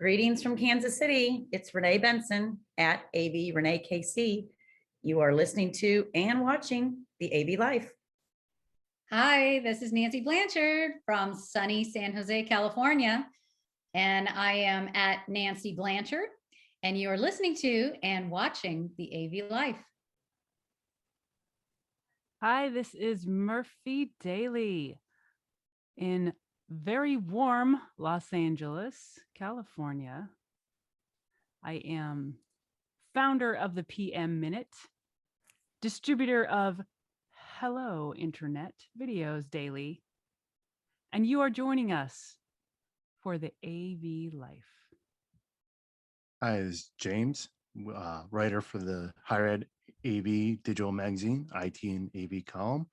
Greetings from Kansas City. It's Renee Benson at AV Renee KC. You are listening to and watching the AV Life. Hi, this is Nancy Blanchard from sunny San Jose, California. And I am at Nancy Blanchard, and you are listening to and watching the AV Life. Hi, this is Murphy Daly in very warm Los Angeles, California. I am founder of the PM Minute, distributor of Hello Internet Videos Daily, and you are joining us for the AV Life. Hi, this is James, writer for the Higher Ed AV Digital Magazine, IT and AV column.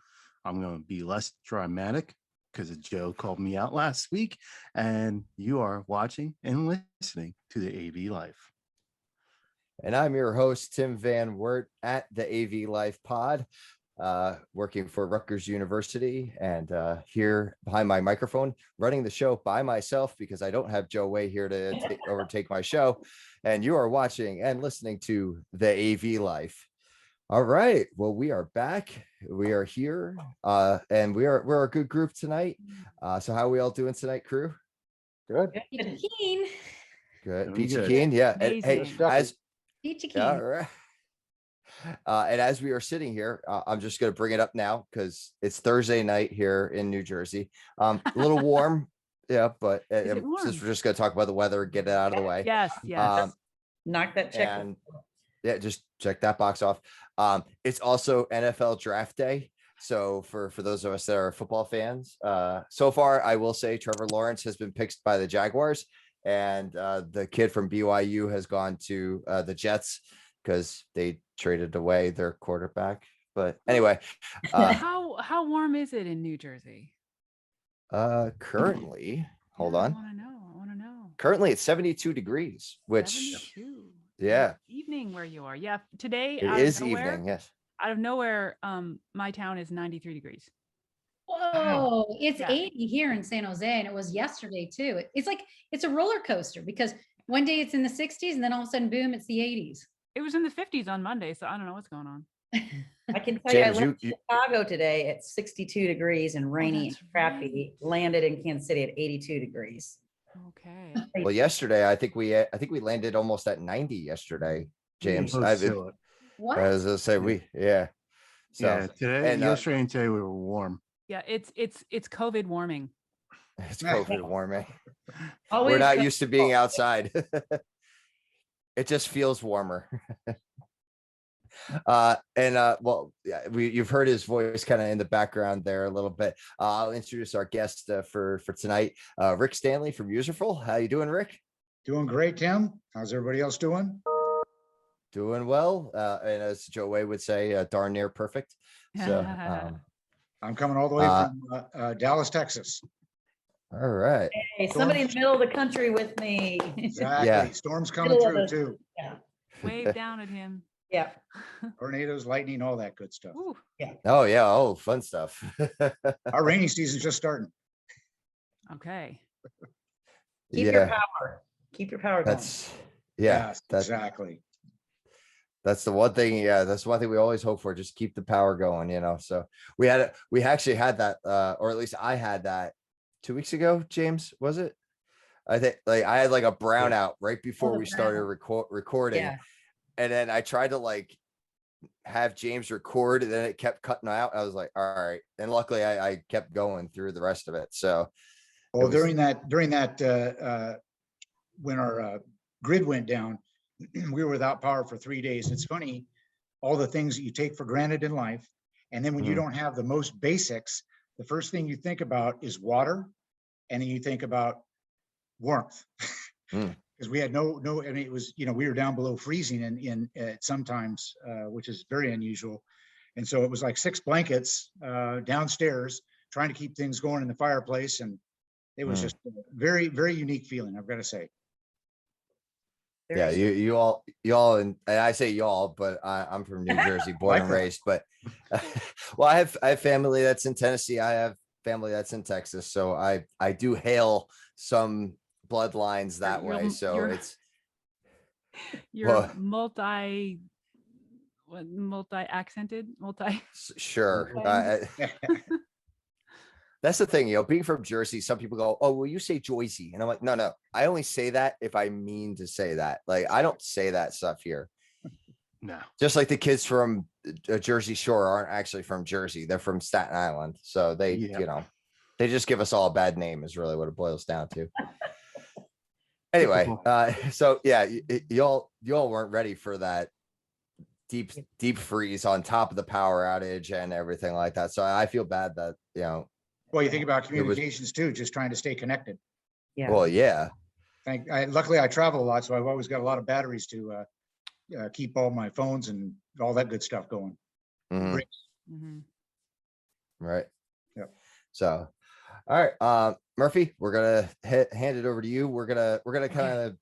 I'm going to be less dramatic because Joe called me out last week, and you are watching and listening to the AV Life. And I'm your host, Tim Van Wert at the AV Life Pod, working for Rutgers University, and here behind my microphone, running the show by myself because I don't have Joe Way here to overtake my show. And you are watching and listening to the AV Life. All right. Well, we are back. We are here, and we're a good group tonight. So how are we all doing tonight, crew? Good. Peachy Keen. Good. Doing Peachy good. Keen. Yeah. And, hey, Amazing. Peachy Keen. all right. And as we are sitting here, I'm just going to bring it up now because it's Thursday night here in New Jersey. A little warm. Yeah, but Is it warm? since we're just going to talk about the weather, get it out of the way. Yes, yes. Knock that check. And yeah, just check that box off. It's also NFL draft day. So for those of us that are football fans, so far, I will say Trevor Lawrence has been picked by the Jaguars, and the kid from BYU has gone to the Jets because they traded away their quarterback. But anyway, how warm is it in New Jersey? currently, hold Yeah, on. I want to know. Currently, it's 72 degrees, which 72. yeah, Evening where you are. Yeah, today it out is of nowhere, evening. Yes. out of nowhere, my town is 93 degrees. Whoa, it's Yeah. 80 here in San Jose, and it was yesterday too. It's like it's a roller coaster because one day it's in the 60s, and then all of a sudden, boom, it's the 80s. It was in the 50s on Monday, so I don't know what's going on. I can tell you, I James, left Chicago today at 62 degrees and rainy and that's crappy. Landed in Kansas City at 82 degrees. Okay. Well, yesterday, I think we landed almost at 90 yesterday, James. Close to it. What? I was gonna say Yeah, So today, and, yesterday and today we were warm. Yeah, it's COVID warming. it's COVID warming. Always We're not go- used to being outside. It just feels warmer. Well, yeah, you've heard his voice kind of in the background there a little bit. I'll introduce our guest for tonight, Rick Stanley from Userful. How you doing, Rick? Doing great, Tim. How's everybody else doing? Doing well, and as Joe Way would say, darn near perfect. So, I'm coming all the way from Dallas, Texas. all right. Hey, somebody in the middle of the country with me. Exactly. Yeah. Storms coming Middle of through the- too. Wave down at him. Yeah. Tornadoes, lightning, all that good stuff. Ooh, Oh yeah. Oh, fun stuff. Our rainy season's just starting. okay. Keep your power. Keep your power going. That's yeah. Yes, That's exactly. that's the one thing. Yeah, that's one thing we always hope for. Just keep the power going. So we actually had that, or at least I had that 2 weeks ago. James, was it? I think I had like a brownout right before the we started brownout. recording, Yeah. and then I tried to have James record, and then it kept cutting out. I was like, all right, and luckily I kept going through the rest of it. So Well, was- during that, when our grid went down, we were without power for 3 days. It's funny, all the things that you take for granted in life. And then when you Mhm. don't have the most basics, the first thing you think about is water. And then you think about warmth. Mm. Because we had no, I mean, it was, we were down below freezing in sometimes, which is very unusual. And so it was like 6 blankets downstairs, trying to keep things going in the fireplace. And it was just a very, very unique feeling, I've got to say. yeah, you all, and I say y'all, but I'm from New Jersey, born and Like that. raised. But well, I have family that's in Tennessee. I have family that's in Texas, so I do hail some bloodlines that You're- way. So you're- it's You're Well- multi-accented, multi. sure. Blend. That's the thing, being from Jersey, some people go, "Oh, well, you say Joycey," and I'm like, "No, no, I only say that if I mean to say that. Like, I don't say that stuff here." No. Just like the kids from Jersey Shore aren't actually from Jersey; they're from Staten Island, so they, Yeah. they just give us all a bad name. Is really what it boils down to. Anyway, Typical. so yeah, y'all weren't ready for that deep freeze on top of the power outage and everything like that. So I feel bad that Well, you think about was- communications too, just trying to stay connected. Yeah. well, yeah. Luckily I travel a lot, so I've always got a lot of batteries to keep all my phones and all that good stuff going. Mhm. Great. Mhm. Right. Yep. So, all right, Murphy, we're gonna hand it over to you. We're gonna kind of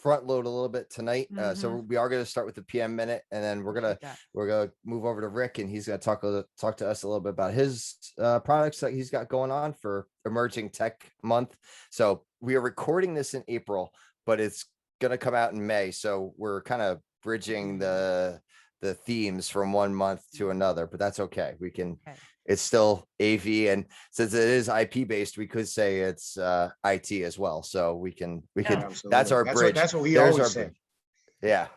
front load a little bit tonight. So we are gonna start with the PM minute, and then we're gonna move over to Rick, and he's gonna talk to us a little bit about his products that he's got going on for Emerging Tech Month. So we are recording this in April, but it's gonna come out in May. So we're kind of bridging the themes from one month to another, but that's okay. We can. Okay. It's still AV, and since it is IP based, we could say it's IT as well. So we can Absolutely. that's our bridge. That's what we There's always our say. bridge. Yeah,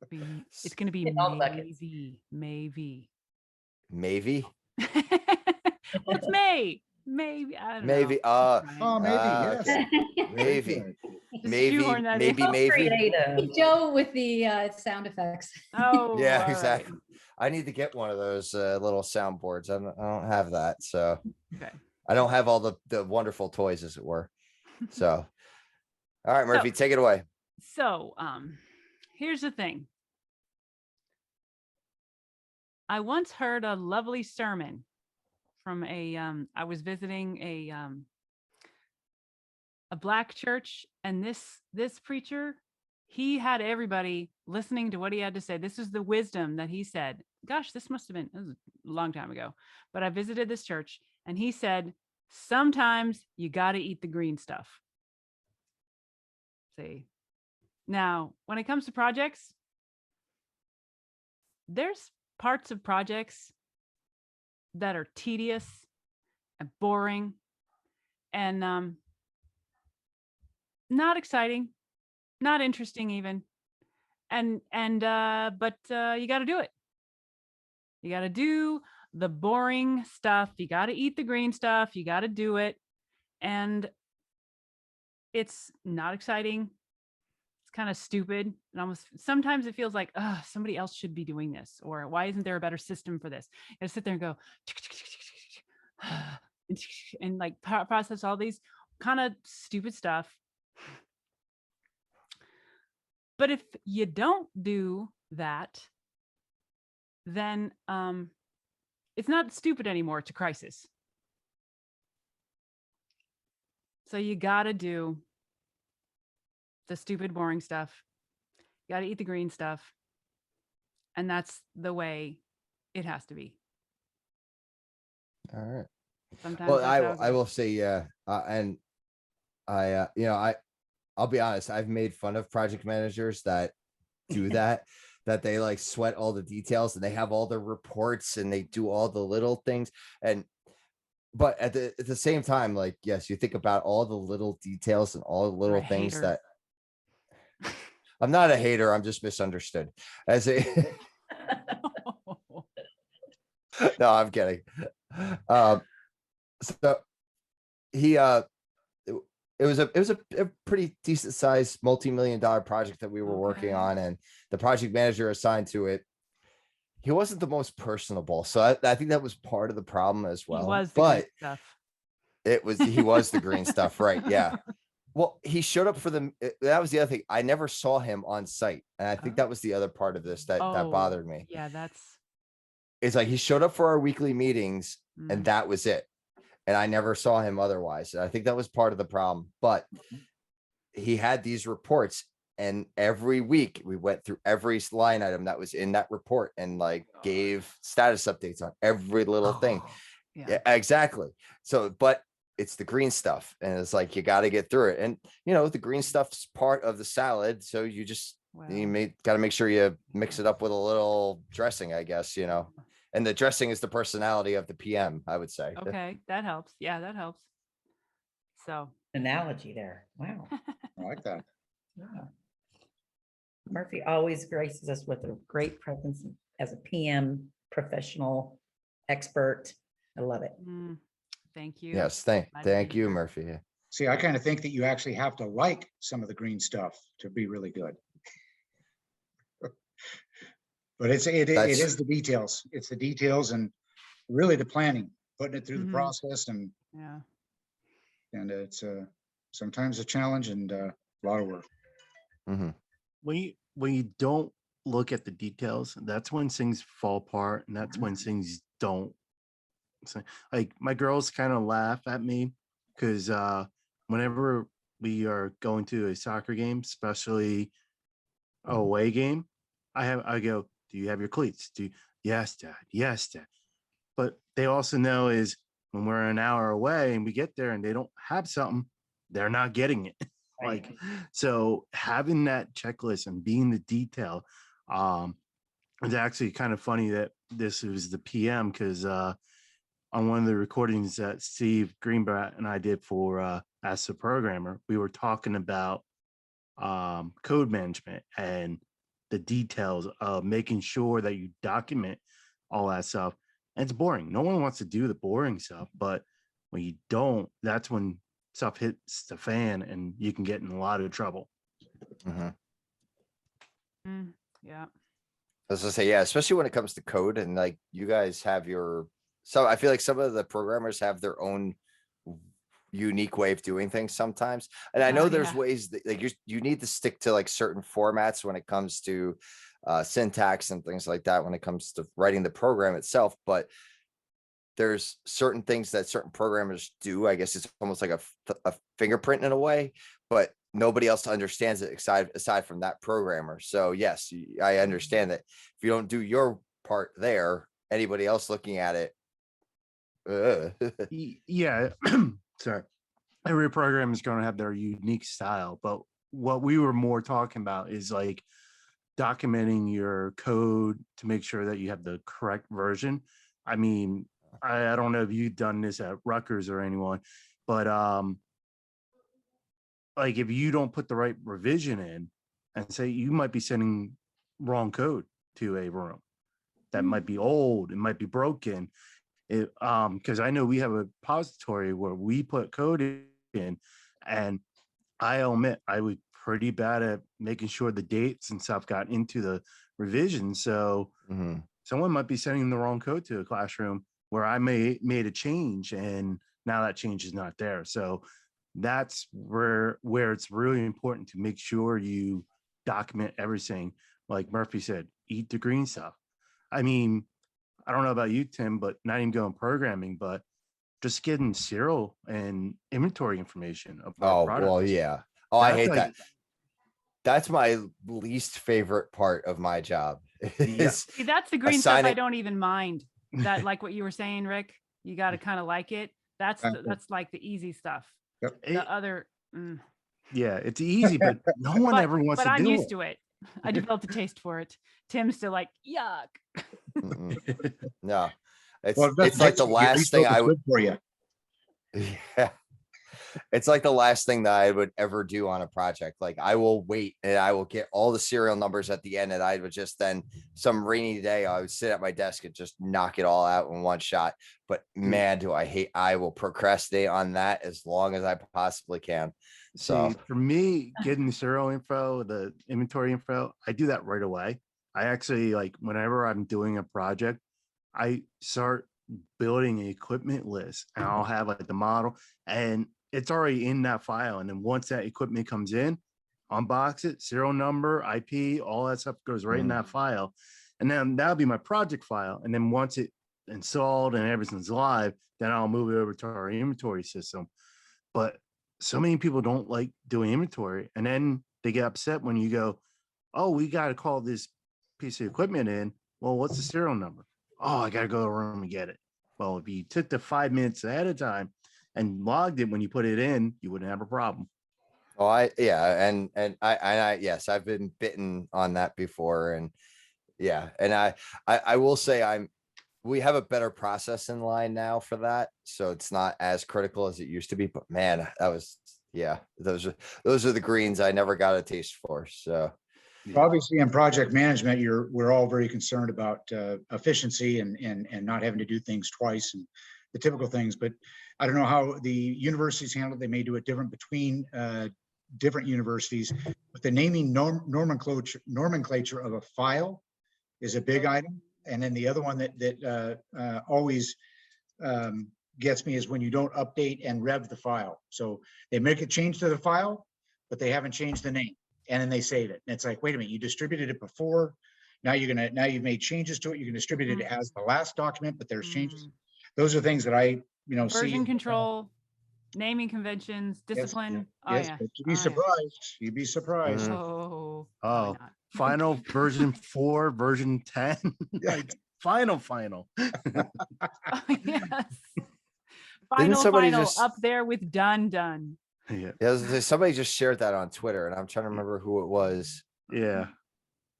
It's going to be In all seconds. Maybe. maybe Well, it's May. Maybe. I don't maybe know. Oh, maybe, Uh, yes. maybe Good. Just maybe shoehorn that in. maybe Creative. Joe with the sound effects. Oh, yeah, all right. exactly. I need to get one of those little soundboards. I don't have that, so Okay. I don't have all the wonderful toys, as it were. So, all right, Murphy, take it away. So, here's the thing. I once heard a lovely sermon from I was visiting a Black church, and this preacher, he had everybody listening to what he had to say. This is the wisdom that he said. Gosh, this was a long time ago, but I visited this church, and he said, sometimes you got to eat the green stuff. See, now, when it comes to projects, there's parts of projects that are tedious and boring and not exciting, not interesting even. But you got to do it. You got to do the boring stuff. You got to eat the green stuff. You got to do it. And it's not exciting. It's kind of stupid. And almost sometimes it feels like, somebody else should be doing this. Or why isn't there a better system for this? You gotta sit there and go, and like process all these kind of stupid stuff. But if you don't do that, then it's not stupid anymore. It's a crisis. So you got to do the stupid, boring stuff. You got to eat the green stuff. And that's the way it has to be. All right. Sometimes Well, that's how it I goes. will say, yeah, and I'll be honest. I've made fun of project managers that do that, that they like sweat all the details and they have all the reports and they do all the little things. But at the same time, like, yes, you think about all the little details and all the You're little a things hater. that I'm not a hater. I'm just misunderstood as a, no, I'm kidding. So he, it was a pretty decent sized multi-million-dollar project that we were working Okay. on, and the project manager assigned to it, he wasn't the most personable. So I think that was part of the problem as well. He was the good But stuff. he was the green stuff, right? Yeah. Well, he showed up for that was the other thing. I never saw him on site, and I think that was the other part of this that bothered me. Yeah, that's It's like he showed up for our weekly meetings, and mm, that was it. And I never saw him otherwise. And I think that was part of the problem. But he had these reports, and every week we went through every line item that was in that report and like gave status updates on every little thing. yeah. Yeah, exactly. So, but it's the green stuff, and it's like you got to get through it. And you know, the green stuff's part of the salad, so you just Well, got to make sure you mix it up with a little dressing, I guess, you know. And the dressing is the personality of the PM, I would say. okay, that helps. Yeah, that helps. So, Analogy there. Wow. I like that. Yeah. Murphy always graces us with a great presence as a PM, professional, expert. I love it. thank you. Yes, Glad to thank be you, here. Murphy. See, I kind of think that you actually have to like some of the green stuff to be really good. But it That's- is the details. It's the details and really the planning, putting it through the Mhm. process, and Yeah. it's sometimes a challenge and a lot of work. Mhm. When you don't look at the details, that's when things fall apart, and that's when things don't. So, like my girls kind of laugh at me because whenever we are going to a soccer game, especially a away game, I go, "Do you have your cleats? Yes, Dad. Yes, Dad." But they also know is when we're an hour away and we get there and they don't have something, they're not getting it. Like, so having that checklist and being the detail, it's actually kind of funny that this was the PM because on one of the recordings that Steve Greenblatt and I did for Ask the Programmer, we were talking about code management and the details of making sure that you document all that stuff. And it's boring. No one wants to do the boring stuff, but when you don't, that's when stuff hits the fan and you can get in a lot of trouble. Mhm. Yeah. As I say, yeah, especially when it comes to code, and like you guys have so I feel like some of the programmers have their own unique way of doing things sometimes. And I know Oh, there's yeah. ways that like you need to stick to like certain formats when it comes to syntax and things like that when it comes to writing the program itself. But there's certain things that certain programmers do. I guess it's almost like a fingerprint in a way, but nobody else understands it aside from that programmer. So yes, I understand that if you don't do your part there, anybody else looking at it, Yeah. Sorry. Every program is going to have their unique style, but what we were more talking about is like documenting your code to make sure that you have the correct version. I mean, I don't know if you've done this at Rutgers or anyone, but like if you don't put the right revision in and say you might be sending wrong code to a room that might be old, it might be broken. It because I know we have a repository where we put code in, and I'll admit I was pretty bad at making sure the dates and stuff got into the revision. So mhm. someone might be sending the wrong code to a classroom where I made a change and now that change is not there. So that's where it's really important to make sure you document everything. Like Murphy said, eat the green stuff. I mean, I don't know about you, Tim, but not even going programming, but just getting serial and inventory information of our Oh, products. well, yeah. Oh, I That's hate like- that. That's my least favorite part of my job. Is See, that's the green stuff I assigning- don't even mind. That, like what you were saying, Rick, you got to kind of like it. That's Exactly. that's like the easy stuff. Yep. The other, Yeah, it's easy, but no one ever wants but to I'm do used it. to it. I developed a taste for it. Tim's still like, yuck. Mm-mm. No, it's Well, it's like the at last least thing it's I would. good for you. Yeah. It's like the last thing that I would ever do on a project. Like I will wait and I will get all the serial numbers at the end, and I would just then some rainy day I would sit at my desk and just knock it all out in one shot. But man, do I will procrastinate on that as long as I possibly can. So See, for me, getting the serial info, the inventory info, I do that right away. I actually like whenever I'm doing a project, I start building an equipment list and I'll have like the model and it's already in that file. And then once that equipment comes in, unbox it, serial number, IP, all that stuff goes right in that file. And then that'll be my project file. And then once it installed and everything's live, then I'll move it over to our inventory system. But so many people don't like doing inventory. And then they get upset when you go, oh, we got to call this piece of equipment in. Well, what's the serial number? Oh, I got to go to a room and get it. Well, if you took the 5 minutes ahead of time and logged it when you put it in, you wouldn't have a problem. Oh, yeah, and I yes, I've been bitten on that before, and yeah, and I will say we have a better process in line now for that, so it's not as critical as it used to be. But man, that was yeah, those are the greens I never got a taste for. So Obviously, in project management, we're all very concerned about efficiency and not having to do things twice and the typical things. But I don't know how the universities handle it. They may do it different between different universities. But the naming nomenclature of a file is a big item. And then the other one that always gets me is when you don't update and rev the file. So they make a change to the file, but they haven't changed the name. And then they save it. And it's like, wait a minute, you distributed it before. Now you've made changes to it. You can distribute it as the last document, but there's changes. Those are things that I, see. Version control, naming conventions, Yes, discipline. Oh yes, yeah. but you'd Oh, be yeah. surprised. You'd be surprised. Mhm. Oh, Oh, probably not. final version 4, version 10. Like final. Oh, yes. Final, somebody final, just- up there with done. Yeah. yeah, somebody just shared that on Twitter, and I'm trying to remember who it was. Yeah.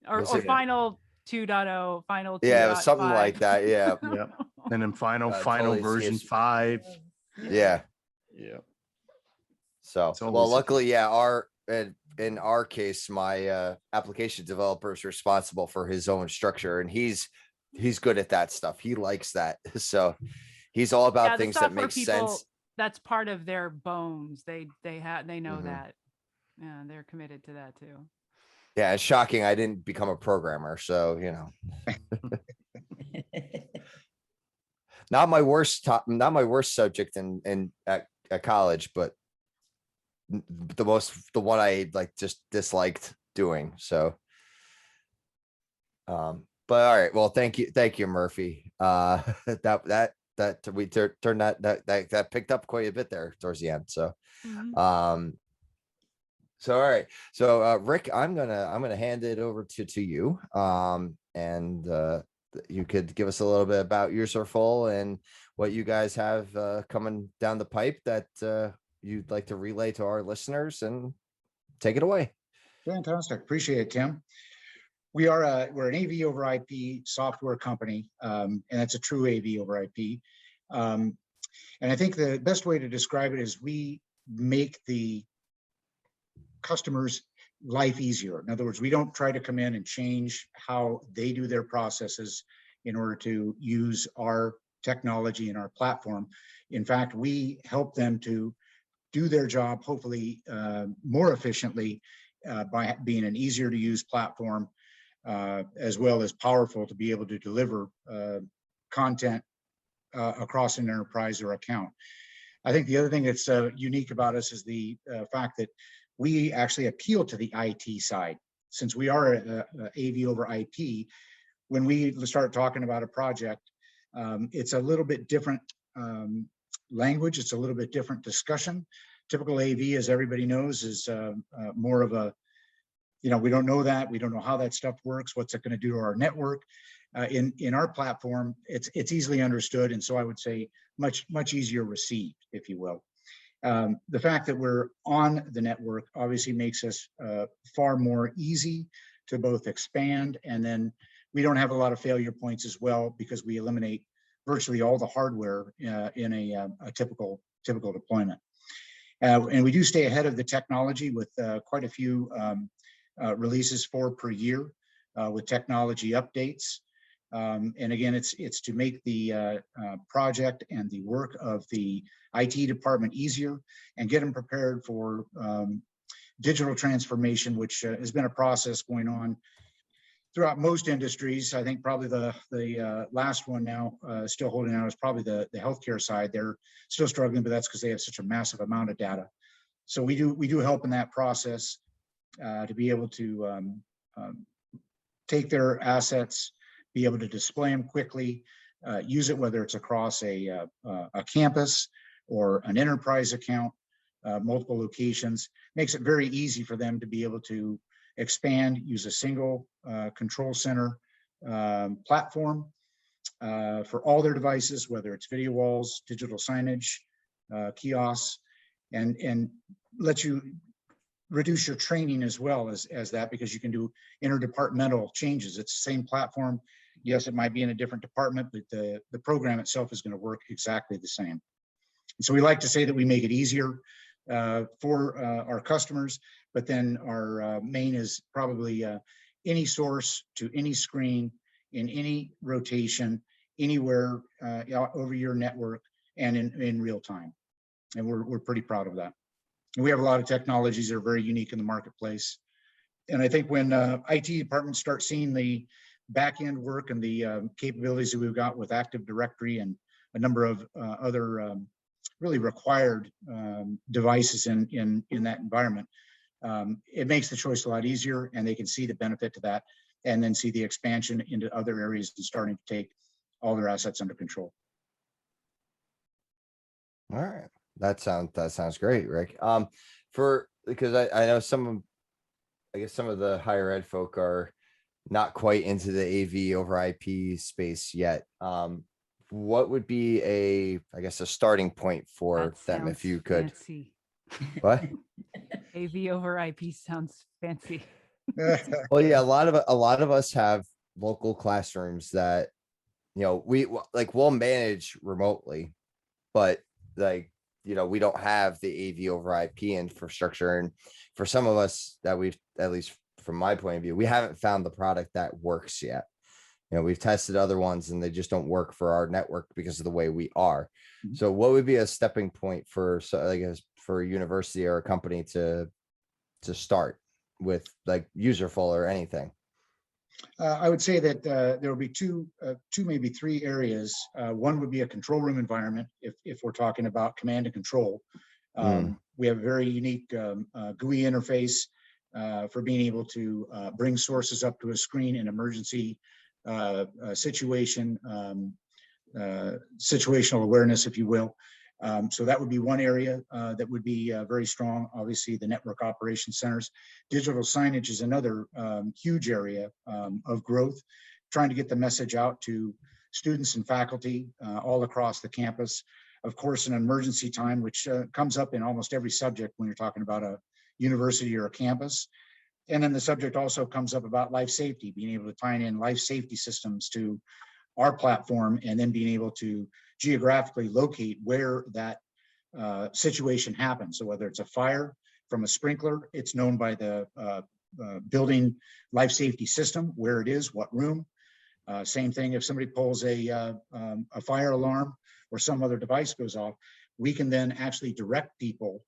Or Was it- final 2.0, final 2.5. Yeah, it was something like that. Yeah, Yeah. And then final totally see version it's- 5. yeah. Yeah. So It's well, always- luckily, yeah, in our case, my application developer is responsible for his own structure, and he's good at that stuff. He likes that, so he's all about Yeah, the things that software make people, sense. that's part of their bones. They know Mhm. that. Yeah, they're committed to that too. Yeah, it's shocking. I didn't become a programmer, so not my worst subject in at college, but the one I like just disliked doing. So, but all right. Well, thank you, Murphy. That we turned that picked up quite a bit there towards the end. So, so all right. So Rick, I'm gonna hand it over to you. And you could give us a little bit about Userful and what you guys have coming down the pipe that you'd like to relay to our listeners, and take it away. Fantastic. Appreciate it, Tim. We're an AV over IP software company, and it's a true AV over IP. And I think the best way to describe it is we make the customer's life easier. In other words, we don't try to come in and change how they do their processes in order to use our technology and our platform. In fact, we help them to do their job, hopefully more efficiently, by being an easier to use platform, as well as powerful to be able to deliver content across an enterprise or account. I think the other thing that's unique about us is the fact that we actually appeal to the IT side. Since we are a AV over IP, when we start talking about a project, it's a little bit different language. It's a little bit different discussion. Typical AV, as everybody knows, is more of a, we don't know that. We don't know how that stuff works. What's it going to do to our network? In our platform, it's easily understood. And so I would say much easier received, if you will. The fact that we're on the network obviously makes us far more easy to both expand, and then we don't have a lot of failure points as well, because we eliminate virtually all the hardware in a typical deployment. And we do stay ahead of the technology with quite a few releases per year with technology updates. And again, it's to make the project and the work of the IT department easier and get them prepared for digital transformation, which has been a process going on throughout most industries. I think probably the last one now still holding out is probably the healthcare side. They're still struggling, but that's because they have such a massive amount of data. So we do help in that process to be able to take their assets, be able to display them quickly, use it whether it's across a campus or an enterprise account, multiple locations. Makes it very easy for them to be able to expand, use a single control center platform for all their devices, whether it's video walls, digital signage, kiosks, and let you reduce your training as well as that, because you can do interdepartmental changes. It's the same platform. Yes, it might be in a different department, but the program itself is going to work exactly the same. And so we like to say that we make it easier for our customers, but then our main is probably any source to any screen in any rotation, anywhere over your network and in real time. And we're pretty proud of that. And we have a lot of technologies that are very unique in the marketplace. And I think when IT departments start seeing the back end work and the capabilities that we've got with Active Directory and a number of other really required devices in that environment, it makes the choice a lot easier, and they can see the benefit to that, and then see the expansion into other areas and starting to take all their assets under control. All right. That sounds great, Rick. Because I know I guess some of the higher ed folk are not quite into the AV over IP space yet. What would be I guess a starting point for That them if sounds you could? fancy. What? AV over IP sounds fancy. Well, yeah, a lot of us have local classrooms that, we'll manage remotely, but we don't have the AV over IP infrastructure. And for some of us that we've, at least from my point of view, we haven't found the product that works yet. We've tested other ones and they just don't work for our network because of the way we are. Mhm. So what would be a stepping point for a university or a company to start with, like Userful or anything? I would say that there will be two, maybe three areas. One would be a control room environment. If we're talking about command and control, we have a very unique GUI interface for being able to bring sources up to a screen in emergency situation, situational awareness, if you will. So that would be one area that would be very strong. Obviously, the network operations centers. Digital signage is another huge area of growth, trying to get the message out to students and faculty all across the campus. Of course, in emergency time, which comes up in almost every subject when you're talking about a university or a campus. And then the subject also comes up about life safety, being able to tie in life safety systems to our platform, and then being able to geographically locate where that situation happens. So whether it's a fire from a sprinkler, it's known by the building life safety system, where it is, what room. Same thing if somebody pulls a fire alarm or some other device goes off, we can then actually direct people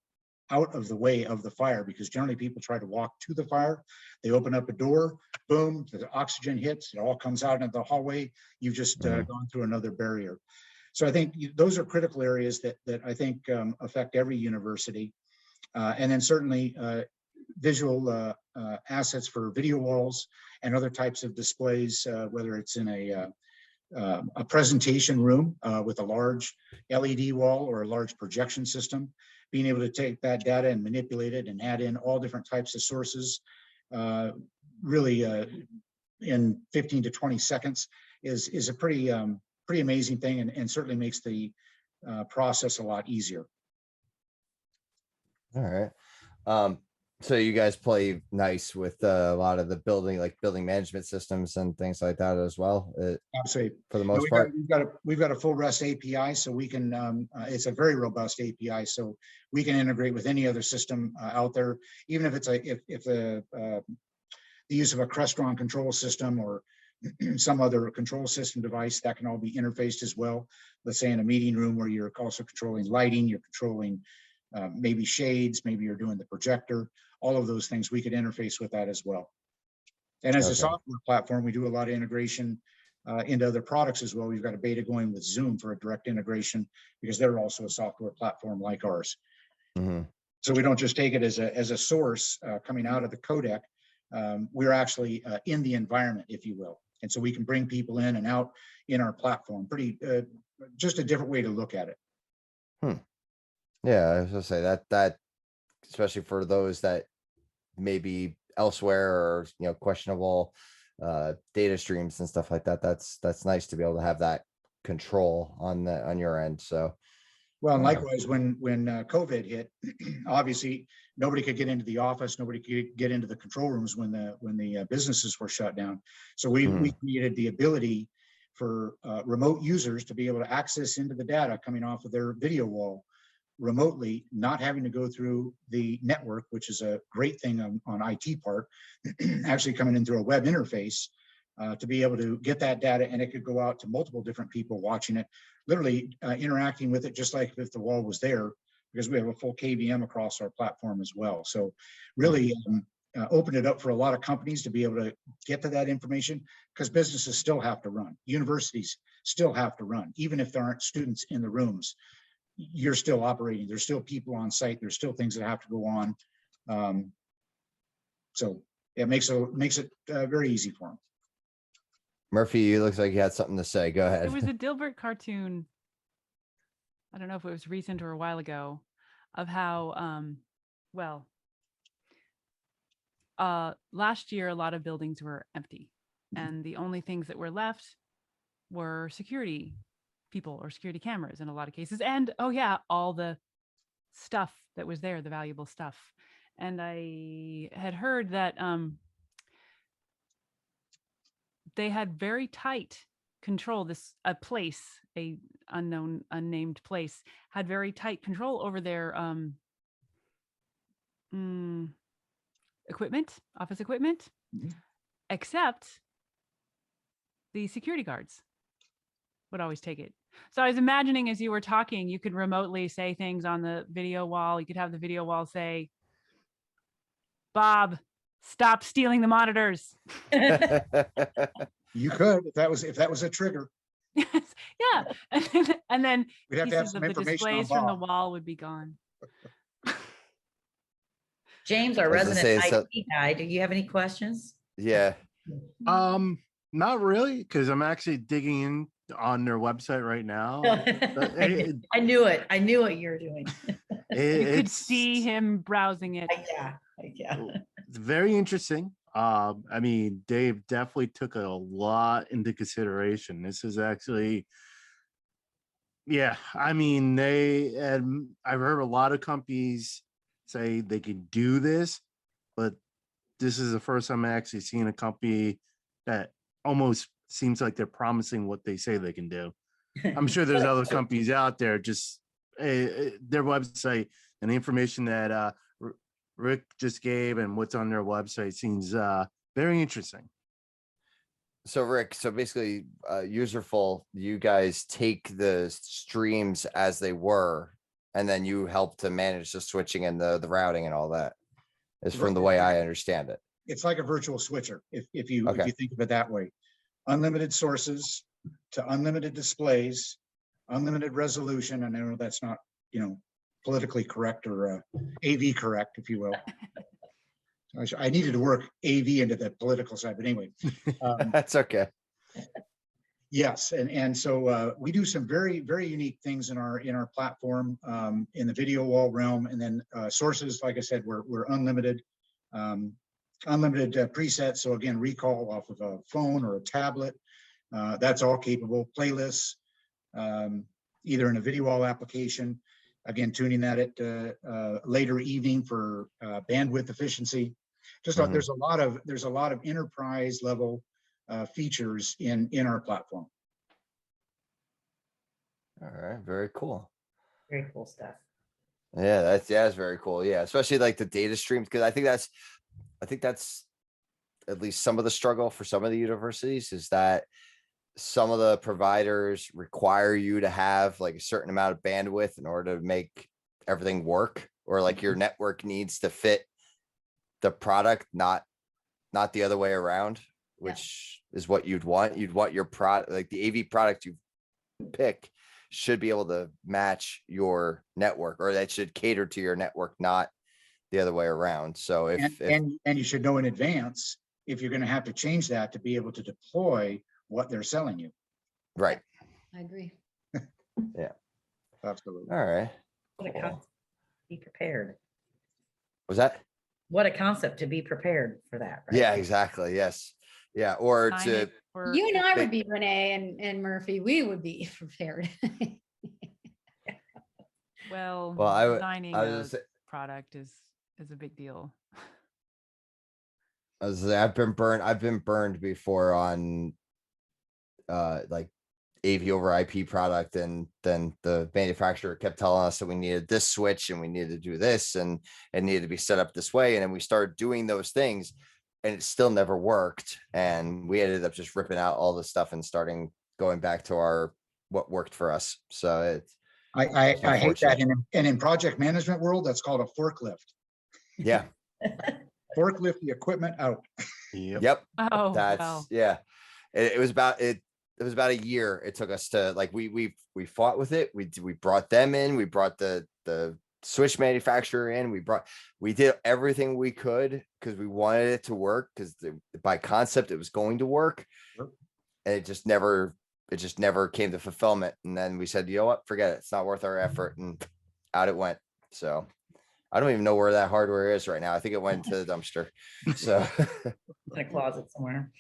out of the way of the fire, because generally people try to walk to the fire. They open up a door, boom, the oxygen hits, it all comes out into the hallway. You've just gone through another barrier. So I think those are critical areas that I think affect every university. And then certainly visual assets for video walls and other types of displays, whether it's in a presentation room with a large LED wall or a large projection system, being able to take that data and manipulate it and add in all different types of sources really in 15 to 20 seconds is a pretty amazing thing, and certainly makes the process a lot easier. All right. So you guys play nice with a lot of the building management systems and things like that as well, Absolutely. for the most part. We've got a full REST API, so we can, it's a very robust API, so we can integrate with any other system out there, even if it's the use of a Crestron control system or some other control system device, that can all be interfaced as well. Let's say in a meeting room where you're also controlling lighting, you're controlling maybe shades, maybe you're doing the projector, all of those things we could interface with that as well. And as a software platform, we do a lot of integration into other products as well. We've got a beta going with Zoom for a direct integration, because they're also a software platform like ours. So we don't just take it as a source coming out of the codec. We're actually in the environment, if you will. And so we can bring people in and out in our platform. Pretty, just a different way to look at it. Yeah, I was gonna say that especially for those that may be elsewhere, or questionable data streams and stuff like that. That's nice to be able to have that control on your end. So Well, and Wow. likewise, when COVID hit, obviously, nobody could get into the office, nobody could get into the control rooms when the businesses were shut down. So we created the ability for remote users to be able to access into the data coming off of their video wall remotely, not having to go through the network, which is a great thing on IT part, actually coming in through a web interface to be able to get that data, and it could go out to multiple different people watching it, literally interacting with it just like if the wall was there, because we have a full KVM across our platform as well. So really opened it up for a lot of companies to be able to get to that information, because businesses still have to run. Universities still have to run. Even if there aren't students in the rooms, you're still operating. There's still people on site. There's still things that have to go on. So it makes it very easy for them. Murphy, you look like you had something to say. Go ahead. There was a Dilbert cartoon. I don't know if it was recent or a while ago, of how, last year, a lot of buildings were empty, and the only things that were left were security people or security cameras in a lot of cases. And oh yeah, all the stuff that was there, the valuable stuff. And I had heard that they had very tight control. A unnamed place had very tight control over their equipment, office equipment, except the security guards would always take it. So I was imagining, as you were talking, you could remotely say things on the video wall. You could have the video wall say, "Bob, stop stealing the monitors." You could, if that was a trigger. Yes, yeah. And then We'd have to have pieces some of the information on displays from the Bob. wall would be gone. James, our I was gonna resident say, so- IT guy, do you have any questions? Yeah. Not really, because I'm actually digging in on their website right now. I knew it. I knew what you were doing. You could It's see him browsing it. Yeah. it's very interesting. I mean, Dave definitely took a lot into consideration. This is actually, yeah, I mean, I've heard a lot of companies say they can do this, but this is the first time I actually seen a company that almost seems like they're promising what they say they can do. I'm sure there's other companies out there, just their website and the information that Rick just gave and what's on their website seems very interesting. So Rick, so basically Userful, you guys take the streams as they were, and then you help to manage the switching and the routing and all that, is from the way I understand it. It's like a virtual switcher, if you Okay. think of it that way. Unlimited sources to unlimited displays, unlimited resolution. And I know that's not, politically correct or AV correct, if you will. I needed to work AV into the political side, but anyway. That's okay. Yes, and so we do some very, very unique things in our platform in the video wall realm, and then sources, like I said, we're unlimited, unlimited presets. So again, recall off of a phone or a tablet, that's all capable. Playlists, either in a video wall application, again tuning that at later evening for bandwidth efficiency. Just there's a lot of enterprise level features in our platform. All right, very cool. Very cool stuff. Yeah, that's very cool. Yeah, especially like the data streams, because I think that's at least some of the struggle for some of the universities, is that some of the providers require you to have like a certain amount of bandwidth in order to make everything work, or like your network needs to fit the product, not the other way around, which is what you'd want. You'd want your product, like the AV product you pick, should be able to match your network, or that should cater to your network, not the other way around. So if you should know in advance if you're going to have to change that to be able to deploy what they're selling you. right. I agree. Absolutely. All right. What a Cool. concept. Be prepared. Was that? What a concept to be prepared for that. Right? Yeah, exactly. Yes. Yeah. Or Sign to, it for- You and I they- would be, Renee and Murphy, we would be prepared. Well, Well, designing I a was, product is a big deal. I've been burned before on like AV over IP product, and then the manufacturer kept telling us that we needed this switch and we needed to do this and it needed to be set up this way. And then we started doing those things and it still never worked. And we ended up just ripping out all the stuff and starting going back to our what worked for us. So it's I hate that. unfortunate. And in project management world, that's called a forklift. Yeah. Forklift the equipment out. Yep. Oh, That's well, yeah. It was about it. It was about a year. It took us to like we fought with it. We brought them in. We brought the switch manufacturer in. We did everything we could because we wanted it to work because by concept it was going to work, Sure. and it just never came to fulfillment. And then we said, you know what, forget it. It's not worth our effort, and out it went. So I don't even know where that hardware is right now. I think it went into the dumpster. So In a closet somewhere.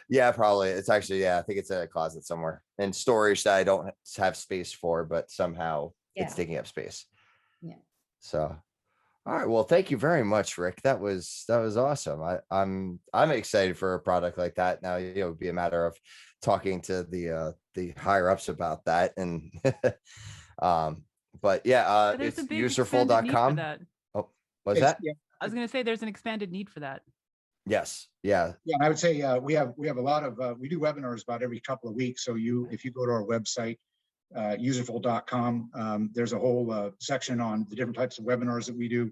yeah, probably. It's actually, yeah, I think it's in a closet somewhere in storage that I don't have space for, but somehow it's Yeah. taking up space. Yeah. So, all right. Well, thank you very much, Rick. That was awesome. I'm excited for a product like that. Now, it would be a matter of talking to the higher ups about that. And but yeah, there's it's a big expanded need for userful.com. that. Oh, was It's- that? Yeah, I was going to say there's an expanded need for that. Yes. Yeah. yeah, and I would say we have a lot of we do webinars about every couple of weeks. So if you go to our website, userful.com, there's a whole section on the different types of webinars that we do.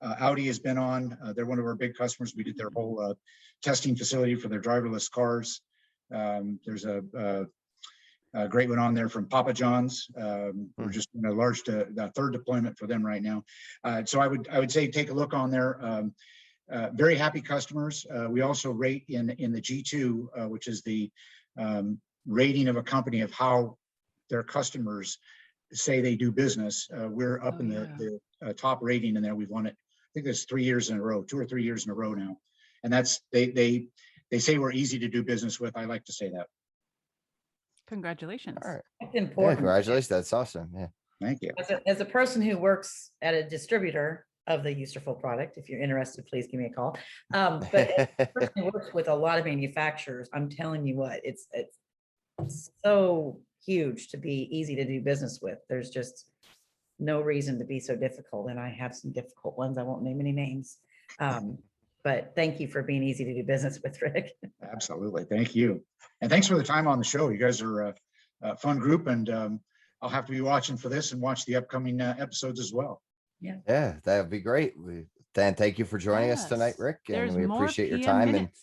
Audi has been on. They're one of our big customers. We did their whole testing facility for their driverless cars. There's a great one on there from Papa John's. We're just in a large the third deployment for them right now. So I would say take a look on there. Very happy customers. We also rate in the G2, which is the rating of a company of how their customers say they do business. We're up Oh, in the top rating in there. We've won it. I think it's 3 years in a row, 2 or 3 years in a row now. And that's they say we're easy to do business with. I like to say that. Congratulations. All right. It's Yeah, important. congratulations. That's awesome. Yeah. Thank you. As a person who works at a distributor of the Userful product, if you're interested, please give me a call. But as a person who works with a lot of manufacturers, I'm telling you what, it's so huge to be easy to do business with. There's just no reason to be so difficult. And I have some difficult ones. I won't name any names. But thank you for being easy to do business with, Rick. Absolutely. Thank you. And thanks for the time on the show. You guys are a fun group, and I'll have to be watching for this and watch the upcoming episodes as well. Yeah, that would be great. Dan, thank you for joining us tonight, Yes. Rick, and There's we more appreciate your PM time. And minutes.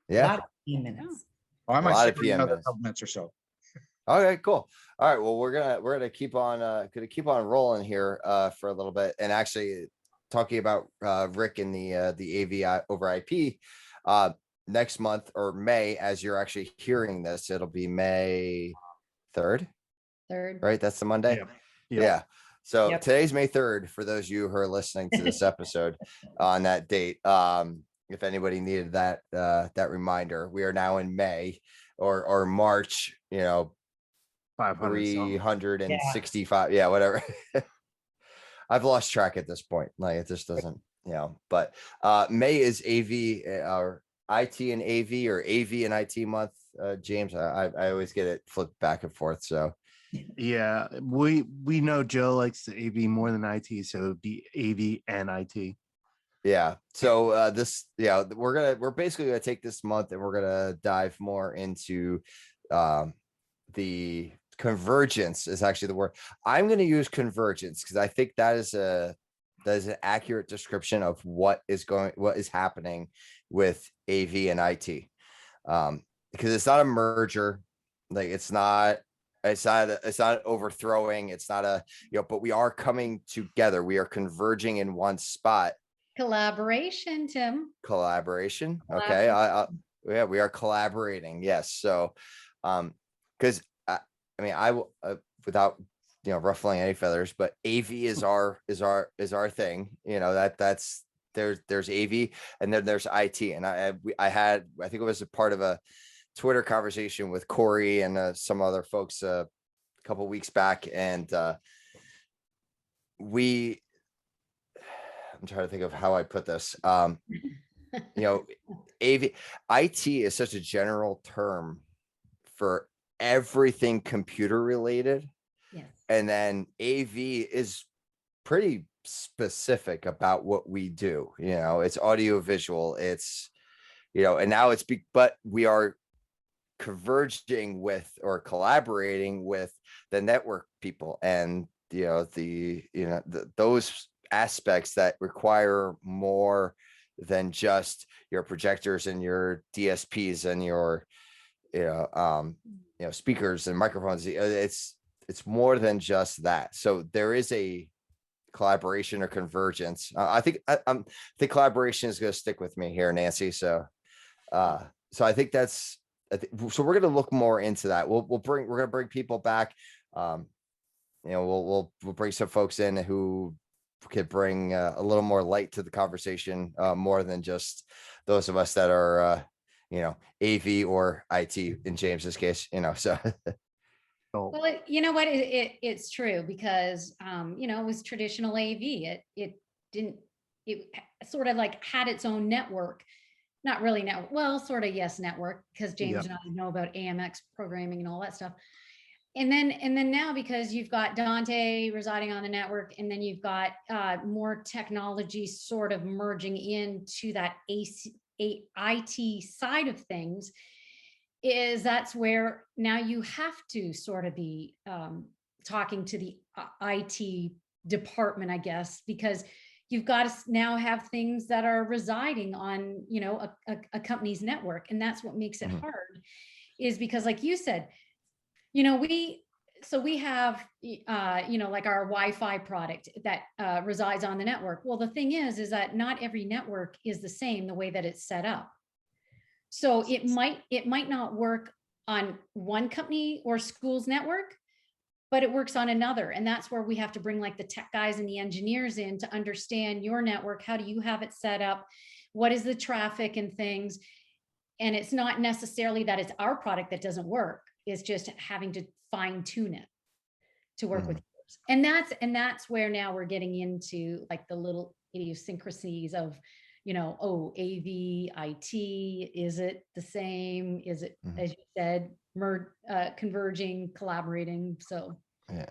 A yeah, lot of minutes. Oh, I might lot stay of for PM another minutes. couple minutes or so. okay, cool. All right, well, we're gonna keep on rolling here for a little bit, and actually talking about Rick and the AV over IP. Next month or May, as you're actually hearing this, it'll be May 3rd, Third. right? That's the Monday. Yeah. Yeah. So Yep. today's May 3rd for those of you who are listening to this episode on that date. If anybody needed that reminder, we are now in May or March, 500 something. 365. Yeah, whatever. I've lost track at this point. Like it just doesn't, but May is AV or IT and AV or AV and IT month. James, I always get it flipped back and forth. So Yeah, we know Joe likes the AV more than IT, so it'd be AV and IT. yeah. So we're basically gonna take this month and we're gonna dive more into the convergence is actually the word. I'm gonna use convergence because I think that is an accurate description of what is happening with AV and IT. Because it's not a merger, like it's not overthrowing, it's not but we are coming together, we are converging in one spot. Collaboration, Tim. Collaboration. Okay. Yeah, we are collaborating. Yes. So, because without ruffling any feathers, but AV is our thing. That's there's AV and then there's IT, and I think it was a part of a Twitter conversation with Corey and some other folks a couple weeks back, and we, I'm trying to think of how I put this. AV IT is such a general term for everything computer related. Yes. And then AV is pretty specific about what we do. It's audio visual, it's, and now but we are converging with or collaborating with the network people and those aspects that require more than just your projectors and your DSPs and your speakers and microphones. It's more than just that. So there is a collaboration or convergence. I think collaboration is going to stick with me here, Nancy. So I think that's so we're going to look more into that. We're going to bring people back. We'll bring some folks in who could bring a little more light to the conversation, more than just those of us that are AV or IT in James's case. So Well, you know what? It's true because, it was traditional AV. It sort of like had its own network, not really network. Well, sort of, yes, network, because James and I know about AMX programming and all that stuff. And then now, because you've got Dante residing on the network, and then you've got more technology sort of merging into that IT side of things, that's where now you have to sort of be talking to the IT department, I guess, because you've got to now have things that are residing on, a company's network. And that's what makes it hard, is because, like you said, we have, like our Wi-Fi product that resides on the network. Well, the thing is that not every network is the same the way that it's set up. So it might not work on one company or school's network, but it works on another. And that's where we have to bring like the tech guys and the engineers in to understand your network. How do you have it set up? What is the traffic and things? And it's not necessarily that it's our product that doesn't work. It's just having to fine tune it to work with yours. And that's where now we're getting into like the little idiosyncrasies of, AV, IT, is it the same? Is it, as you said, converging, collaborating? So yeah.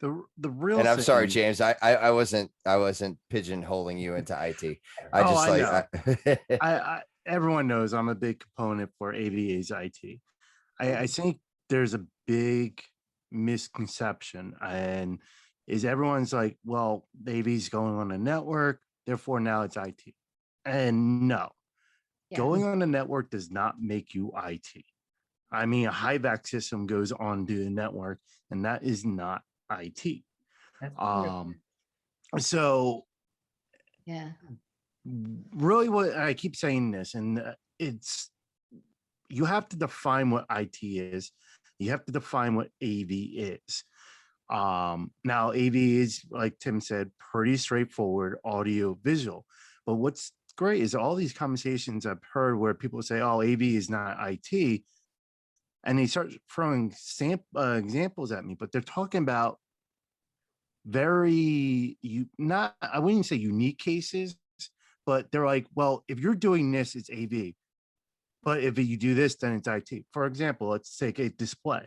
The real And I'm sorry, thing- James, I wasn't pigeonholing you into IT. Everyone knows I'm a big component for AVA's IT. I think there's a big misconception, and is everyone's like, well, the AV's going on a network, therefore now it's IT. And no, going on the network does not make you IT. I mean, a HIVAC system goes on to the network, and that is not IT. So yeah, really, what I keep saying this, and it's, you have to define what IT is. You have to define what AV is. Now AV is, like Tim said, pretty straightforward audio visual. But what's great is all these conversations I've heard where people say, oh, AV is not IT. And they start throwing examples at me, but they're talking about I wouldn't say unique cases, but they're like, well, if you're doing this, it's AV. But if you do this, then it's IT. For example, let's take a display.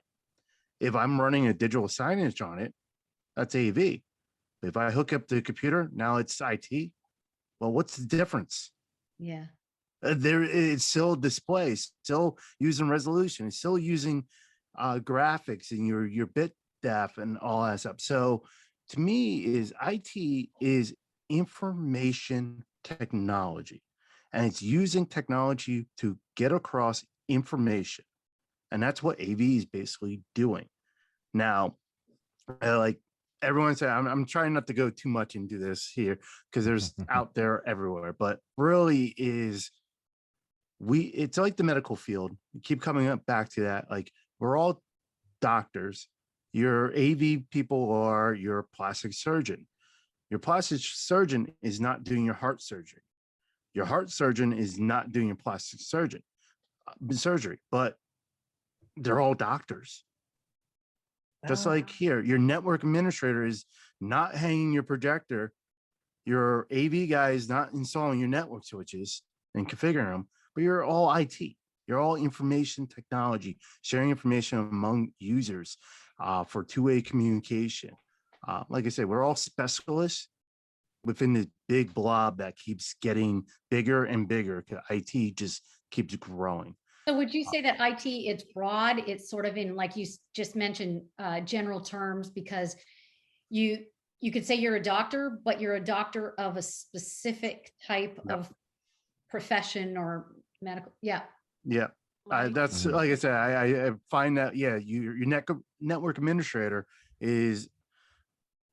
If I'm running a digital signage on it, that's AV. If I hook up the computer, now it's IT. Well, what's the difference? yeah, It's still display, still using resolution, it's still using graphics and your bit depth and all that stuff. So to me, is IT is information technology, and it's using technology to get across information, and that's what AV is basically doing. Now, like everyone said, I'm trying not to go too much into this here because there's out there everywhere, but really is it's like the medical field. You keep coming up back to that. Like, we're all doctors. Your AV people are your plastic surgeon. Your plastic surgeon is not doing your heart surgery. Your heart surgeon is not doing your plastic surgery, but they're all doctors. Just Oh. like here, your network administrator is not hanging your projector. Your AV guy is not installing your network switches and configuring them, but you're all IT. You're all information technology, sharing information among users for two-way communication. Like I said, we're all specialists within the big blob that keeps getting bigger and bigger because IT just keeps growing. So would you say that IT, it's broad, it's sort of in, like you just mentioned, general terms, because you could say you're a doctor, but you're a doctor of a specific type Yep. of profession or medical, yeah. Yeah. Like, That's Mhm. like I said, I find that, yeah, your network administrator is,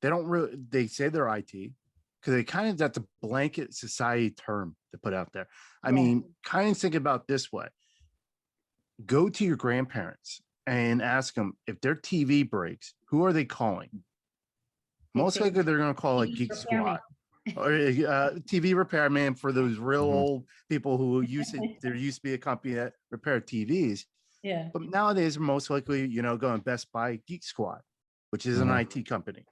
they don't really, they say they're IT because they kind of, that's a blanket society term to put out there. I Yeah. mean, kind of think about this way. Go to your grandparents and ask them if their TV breaks, who are they calling? They'd Most say likely they're going to call like TV Geek repairman. Squad or TV repairman for those real Mhm. old people who there used to be a company that repaired TVs. Yeah. But nowadays, most likely, going Best Buy Geek Squad, which is an Mhm. IT company,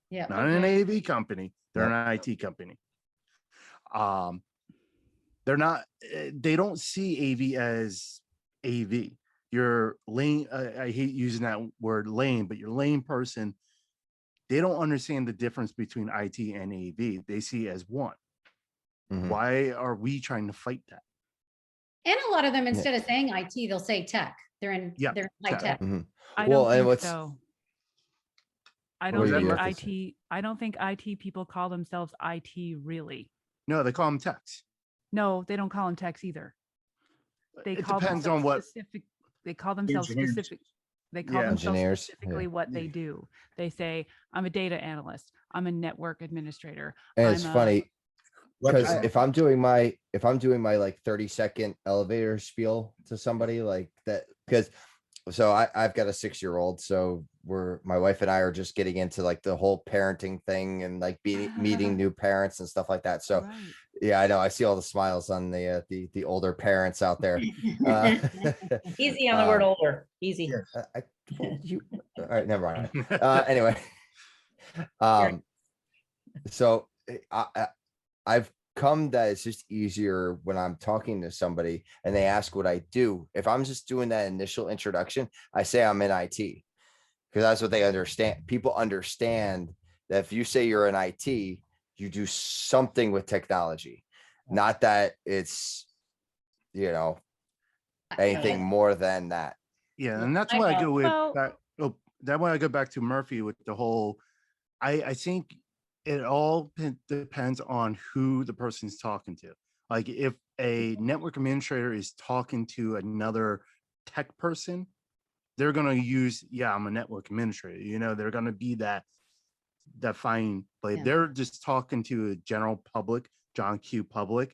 Yeah. not an AV company. They're Yep. an IT company. They're not. They don't see AV as AV. Your lane. I hate using that word lane, but your lane person, they don't understand the difference between IT and AV. They see it as one. Mhm. Why are we trying to fight that? And a lot of them, instead of saying IT, they'll say tech. They're in Yeah, high tech. tech. Mhm. I Well, don't and think what's- so. I What don't was that, think Murphy? IT. I don't think IT people call themselves IT really. No, they call them techs. No, they don't call them techs either. They It call depends themselves on what. specific. They call themselves Engineers. specific. They call Yeah. themselves Engineers, specifically yeah. what they do. They say, "I'm a data analyst. I'm a network administrator." And it's I'm a- funny because Website. if I'm doing my like 30-second elevator spiel to somebody like that, because I've got a 6-year-old, so my wife and I are just getting into like the whole parenting thing and like meeting new parents and stuff like that. So Right. yeah, I know, I see all the smiles on the older parents out there. Uh, Easy on the word um, older, easy. Yes. all right, never mind. Anyway, so I've come that it's just easier when I'm talking to somebody and they ask what I do. If I'm just doing that initial introduction, I say I'm in IT because that's what they understand. People understand that if you say you're in IT, you do something with technology, not that it's, anything more than that. Yeah, Yeah, and that's I why I know. go with Well- that. Oh, that why I go back to Murphy with the whole. I think it all depends on who the person's talking to. Like if a network administrator is talking to another tech person, they're gonna use, yeah, I'm a network administrator. They're gonna be that fine. But if Yeah. they're just talking to a general public, John Q public,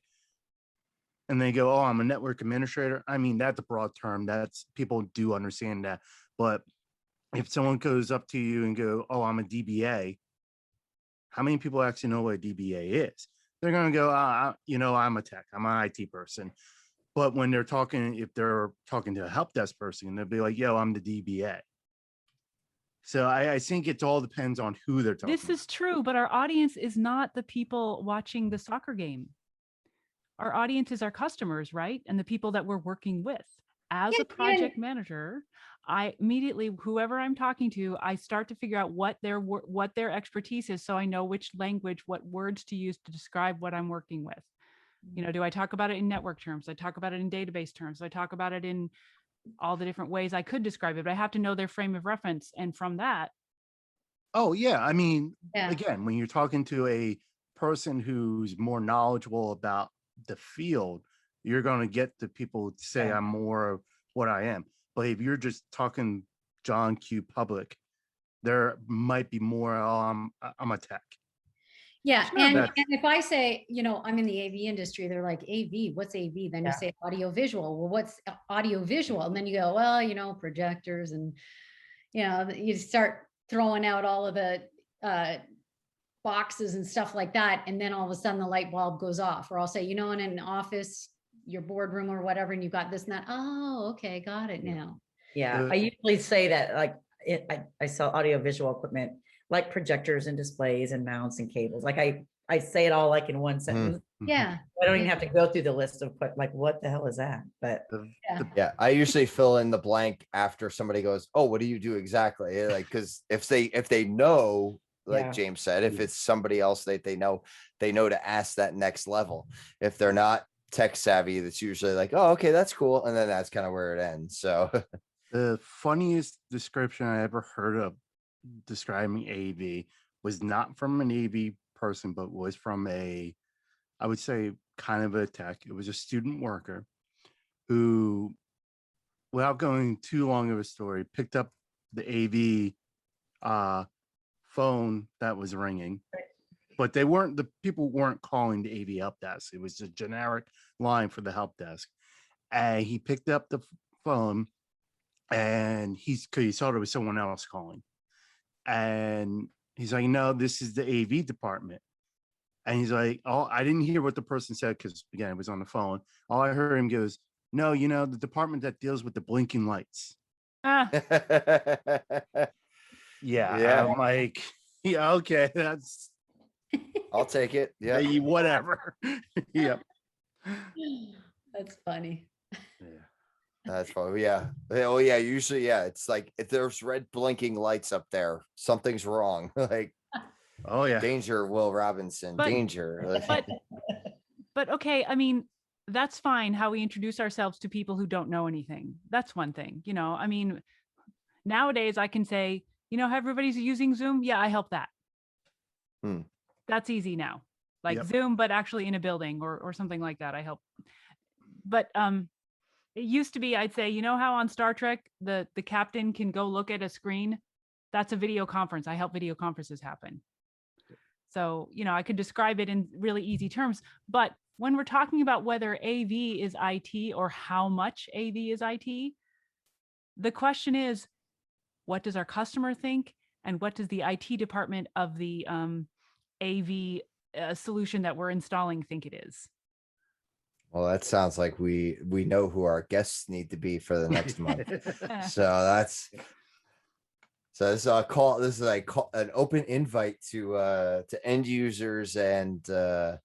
and they go, oh, I'm a network administrator. I mean, that's a broad term. That's, people do understand that. But if someone goes up to you and go, oh, I'm a DBA, how many people actually know what a DBA is? They're going to go, I'm a tech, I'm an IT person. But when they're talking, if they're talking to a help desk person, they'll be like, yo, I'm the DBA. So I think it all depends on who they're talking This is true, but our audience is not the people watching the soccer game. Our audience is our customers, right? And the people that we're working with. As Yeah, a project manager, I immediately, whoever I'm talking to, I start to figure out what their expertise is, so I know which language, what words to use to describe what I'm working with. Do I talk about it in network terms? I talk about it in database terms. I talk about it in all the different ways I could describe it, but I have to know their frame of reference. And from that, Oh, yeah. I mean, Yeah. again, when you're talking to a person who's more knowledgeable about the field, you're going to get the people to say, Yeah. I'm more of what I am. But if you're just talking John Q public, there might be more, oh, I'm a tech. Yeah, Sure, and but- if I say, I'm in the AV industry, they're like, AV, what's AV? Then you Yeah. say audio visual. Well, what's audio visual? And then you go, well, projectors, and you start throwing out all of the boxes and stuff like that. And then all of a sudden the light bulb goes off. Or I'll say, in an office, your boardroom or whatever, and you've got this and that. Oh, okay, got it now. Yeah, Uh, I usually say that, like, I sell audio visual equipment, like projectors and displays and mounts and cables. Like I say it all like in one sentence. Yeah. I don't even have to go through the list of like, what the hell is that? But Yeah. Yeah, I usually fill in the blank after somebody goes, "Oh, what do you do exactly?" Like, because if they know, like Yeah. James said, if Yeah. it's somebody else they know to ask that next level. If they're not tech savvy, that's usually like, "Oh, okay, that's cool," and then that's kind of where it ends. So The funniest description I ever heard of describing AV was not from an AV person, but was from I would say kind of a tech. It was a student worker who, without going too long of a story, picked up the AV phone that was ringing, but the people weren't calling the AV help desk. It was a generic line for the help desk. And he picked up the phone and cause he thought it was someone else calling. And he's like, "No, this is the AV department." And he's like, "Oh, I didn't hear what the person said because again, it was on the phone. All I heard him goes, 'No, the department that deals with the blinking lights.'" Ah, Yeah, Yeah. I'm like, yeah, okay, that's I'll take it. Yeah. whatever. Yep. That's funny. Yeah. That's funny. Yeah. Oh yeah. Usually, yeah. It's like if there's red blinking lights up there, something's wrong. Like Oh yeah. danger, Will Robinson. But- Danger. but okay, I mean, that's fine how we introduce ourselves to people who don't know anything. That's one thing, I mean, nowadays I can say, how everybody's using Zoom. Yeah, I help that. Hmm. That's easy now. Like Yep. Zoom, but actually in a building or something like that. I help. But it used to be, I'd say, how on Star Trek the captain can go look at a screen? That's a video conference. I help video conferences happen. So, I could describe it in really easy terms, but when we're talking about whether AV is IT or how much AV is IT, the question is, what does our customer think? And what does the IT department of the AV solution that we're installing think it is? Well, that sounds like we know who our guests need to be for the next month. Eh, So this is a call. This is like an open invite to end users and to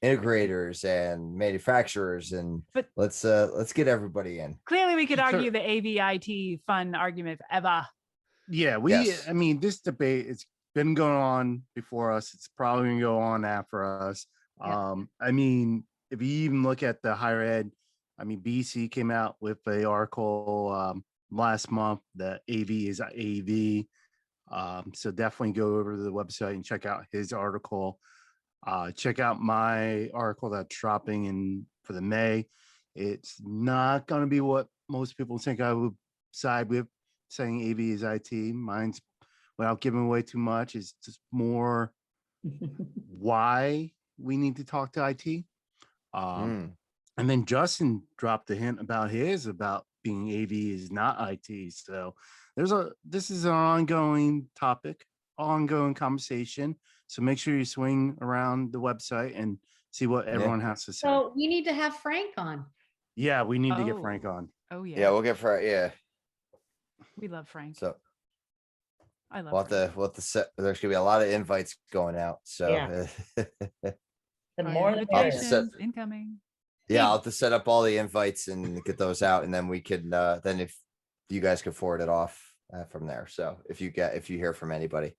integrators and manufacturers, and But- let's get everybody in. Clearly, we could Sure. argue the AV IT fun argument forever. Yeah, Yes. I mean, this debate, it's been going on before us. It's probably gonna go on after us. Yeah. I mean, if you even look at the higher ed, I mean, BC came out with a article last month that AV is AV. So definitely go over to the website and check out his article. Check out my article that's dropping in for the May. It's not going to be what most people think I would side with, saying AV is IT. Mine's, without giving away too much, is just more why we need to talk to IT. And then Justin dropped a hint about about being AV is not IT. So this is an ongoing topic, ongoing conversation. So make sure you swing around the website and see what everyone has to say. So we need to have Frank on. Yeah, we need to get Oh. Frank on. Oh yeah, Yeah, we'll get for yeah. we love Frank. So I love we'll have Frank. to set. There's gonna be a lot of invites going out. So Yeah. The Fire more the better. invitations incoming. yeah, I'll have to set up all the invites and get those out, and then we can then if you guys can forward it off from there. So if you hear from anybody,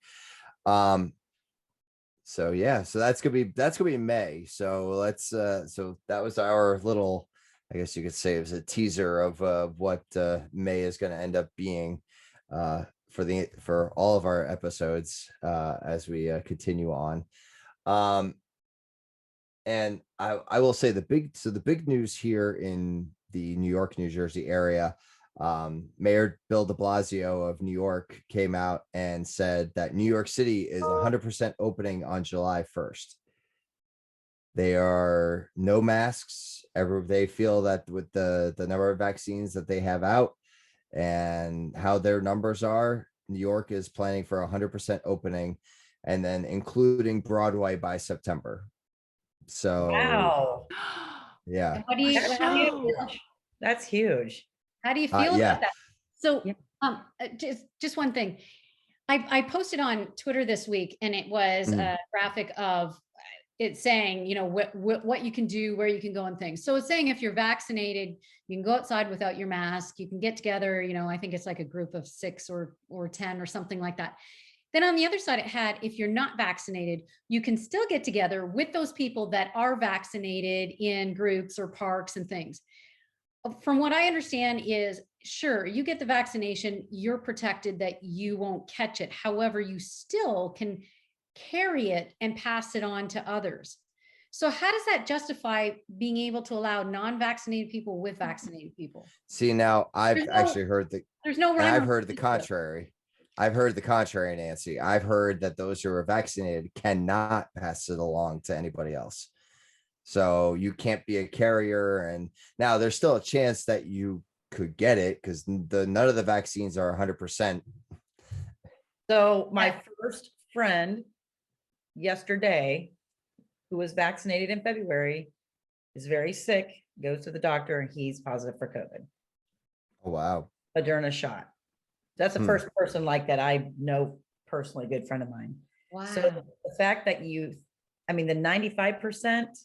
so yeah, so that's gonna be May. So let's so that was our little, I guess you could say it was a teaser of what May is going to end up being for all of our episodes as we continue on. And I will say the big news here in the New York, New Jersey area, Mayor Bill de Blasio of New York came out and said that New York City is 100% opening on July 1st. They are no masks. They feel that with the number of vaccines that they have out and how their numbers are, New York is planning for 100% opening, and then including Broadway by September. So Wow. yeah. And what do you, That's how do you, huge. That's huge. how do you feel yeah. about that? So, Yeah. just one thing. I posted on Twitter this week, and it was Mhm. a graphic of it saying, you know, what you can do, where you can go and things. So it's saying if you're vaccinated, you can go outside without your mask, you can get together, you know, I think it's like a group of 6 or 10 or something like that. Then on the other side, it had, if you're not vaccinated, you can still get together with those people that are vaccinated in groups or parks and things. From what I understand is, sure, you get the vaccination, you're protected that you won't catch it. However, you still can carry it and pass it on to others. So how does that justify being able to allow non-vaccinated people with vaccinated people? See, now I've There's no- actually heard the, There's no and rhyme I've or heard the reason to it. contrary. I've heard the contrary, Nancy. I've heard that those who are vaccinated cannot pass it along to anybody else. So you can't be a carrier. And now there's still a chance that you could get it because none of the vaccines are 100%. So my Yeah. first friend yesterday, who was vaccinated in February, is very sick, goes to the doctor, and he's positive for COVID, Oh, wow. Moderna shot. That's the Hmm. first person like that I know personally, good friend of mine. So Wow. the fact that I mean, the 95%,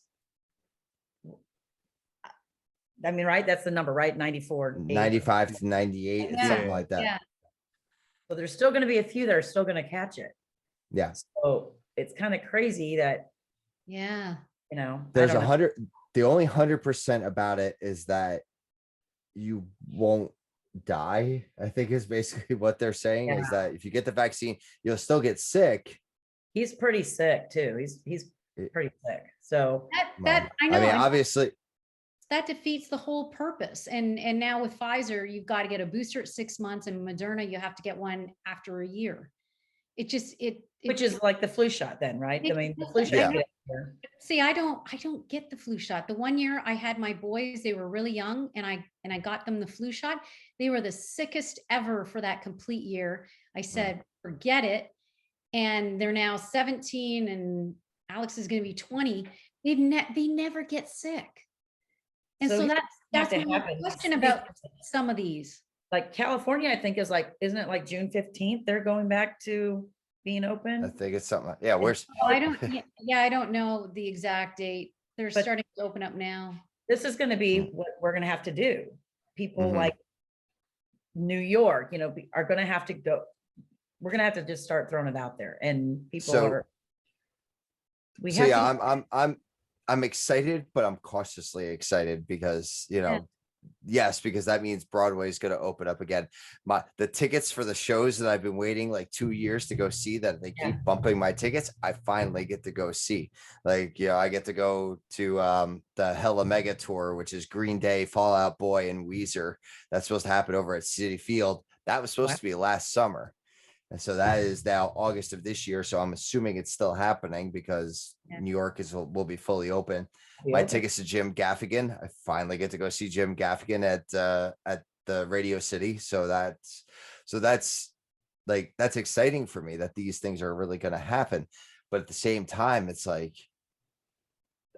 I mean, right, that's the number, right? 94. 95 to 98, it's something Yeah, like that. yeah. So there's still gonna be a few that are still gonna catch it. Yeah. So it's kind of crazy that, Yeah. you know. I There's don't know. 100. The only 100% about it is that you won't die. I think is basically what they're saying is that if you get the vaccine, you'll still get sick. He's pretty sick too. He's It- pretty sick. So That I know. I mean, and obviously, that defeats the whole purpose. And now with Pfizer, you've got to get a booster at 6 months, and Moderna, you have to get one after a year. It just which is like the flu shot then, right? I mean, the flu shot. Yeah. you get here. see, I don't get the flu shot. The one year I had my boys, they were really young, and I got them the flu shot. They were the sickest ever for that complete year. I said, forget it. And they're now 17, and Alex is going to be 20. They never get sick. And So so here's that's what my happens. question about some of these. Like California, I think is like, isn't it like June 15th? They're going back to being I open. think it's something. Yeah, where's Oh, I don't, yeah, I don't know the exact date. They're But- starting to open up now. This is gonna be Mm. what we're gonna have to do. People Mhm. like New York, you know, are gonna have to go. We're gonna have to just start throwing it out there, and people So- are. We so have yeah, to- I'm excited, but I'm cautiously excited because yes, because that means Broadway is going to open up again. The tickets for the shows that I've been waiting like 2 years to go see, that they keep bumping my tickets, I finally get to go see. Like, I get to go to the Hella Mega Tour, which is Green Day, Fall Out Boy, and Weezer. That's supposed to happen over at Citi Field. That was supposed to be last summer. And so that is now August of this year. So I'm assuming it's still happening because New York will be fully open. be My open. tickets to Jim Gaffigan. I finally get to go see Jim Gaffigan at the Radio City. So that's exciting for me that these things are really going to happen. But at the same time, it's like,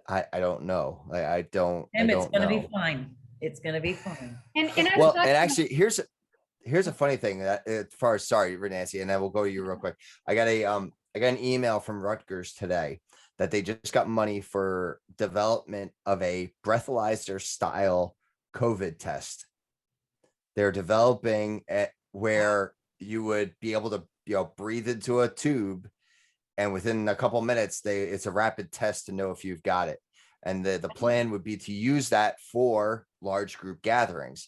I don't know. I don't It's gonna know. be fine. It's gonna be fine. And I Well, thought- and actually, here's a funny thing that as far as, sorry, Nancy, and then we'll go to you real quick. I got an email from Rutgers today that they just got money for development of a breathalyzer style COVID test. They're developing it where you would be able to, breathe into a tube, and within a couple minutes, it's a rapid test to know if you've got it. And the plan would be to use that for large group gatherings.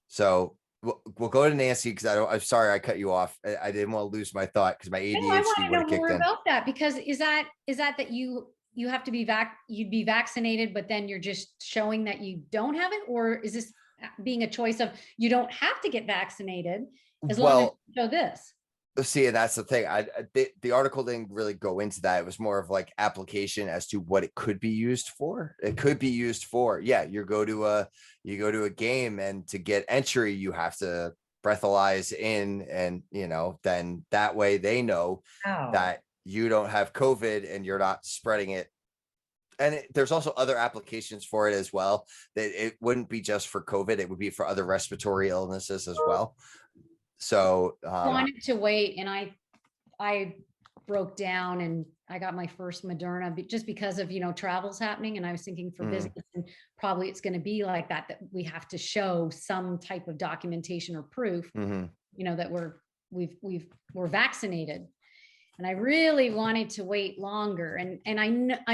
So we'll go to Nancy because I'm sorry I cut you off. I didn't want to lose my thought because my No, I want ADHD to would know have kicked more in. about that, because is that you have to be you'd be vaccinated, but then you're just showing that you don't have it? Or is this being a choice of you don't have to get vaccinated as long as you show this? See, and that's the thing. The article didn't really go into that. It was more of like application as to what it could be used for. It could be used for, you go to a game, and to get entry, you have to breathalyze in, and then that way they know Wow. that you don't have COVID and you're not spreading it. And there's also other applications for it as well, that it wouldn't be just for COVID. It would be for other respiratory illnesses as well. So, Wanted to wait, and I broke down and I got my first Moderna just because of, travels happening. And I was thinking for Mm. business, and probably it's going to be like that we have to show some type of documentation or proof, mhm, that we're vaccinated. And I really wanted to wait longer. And I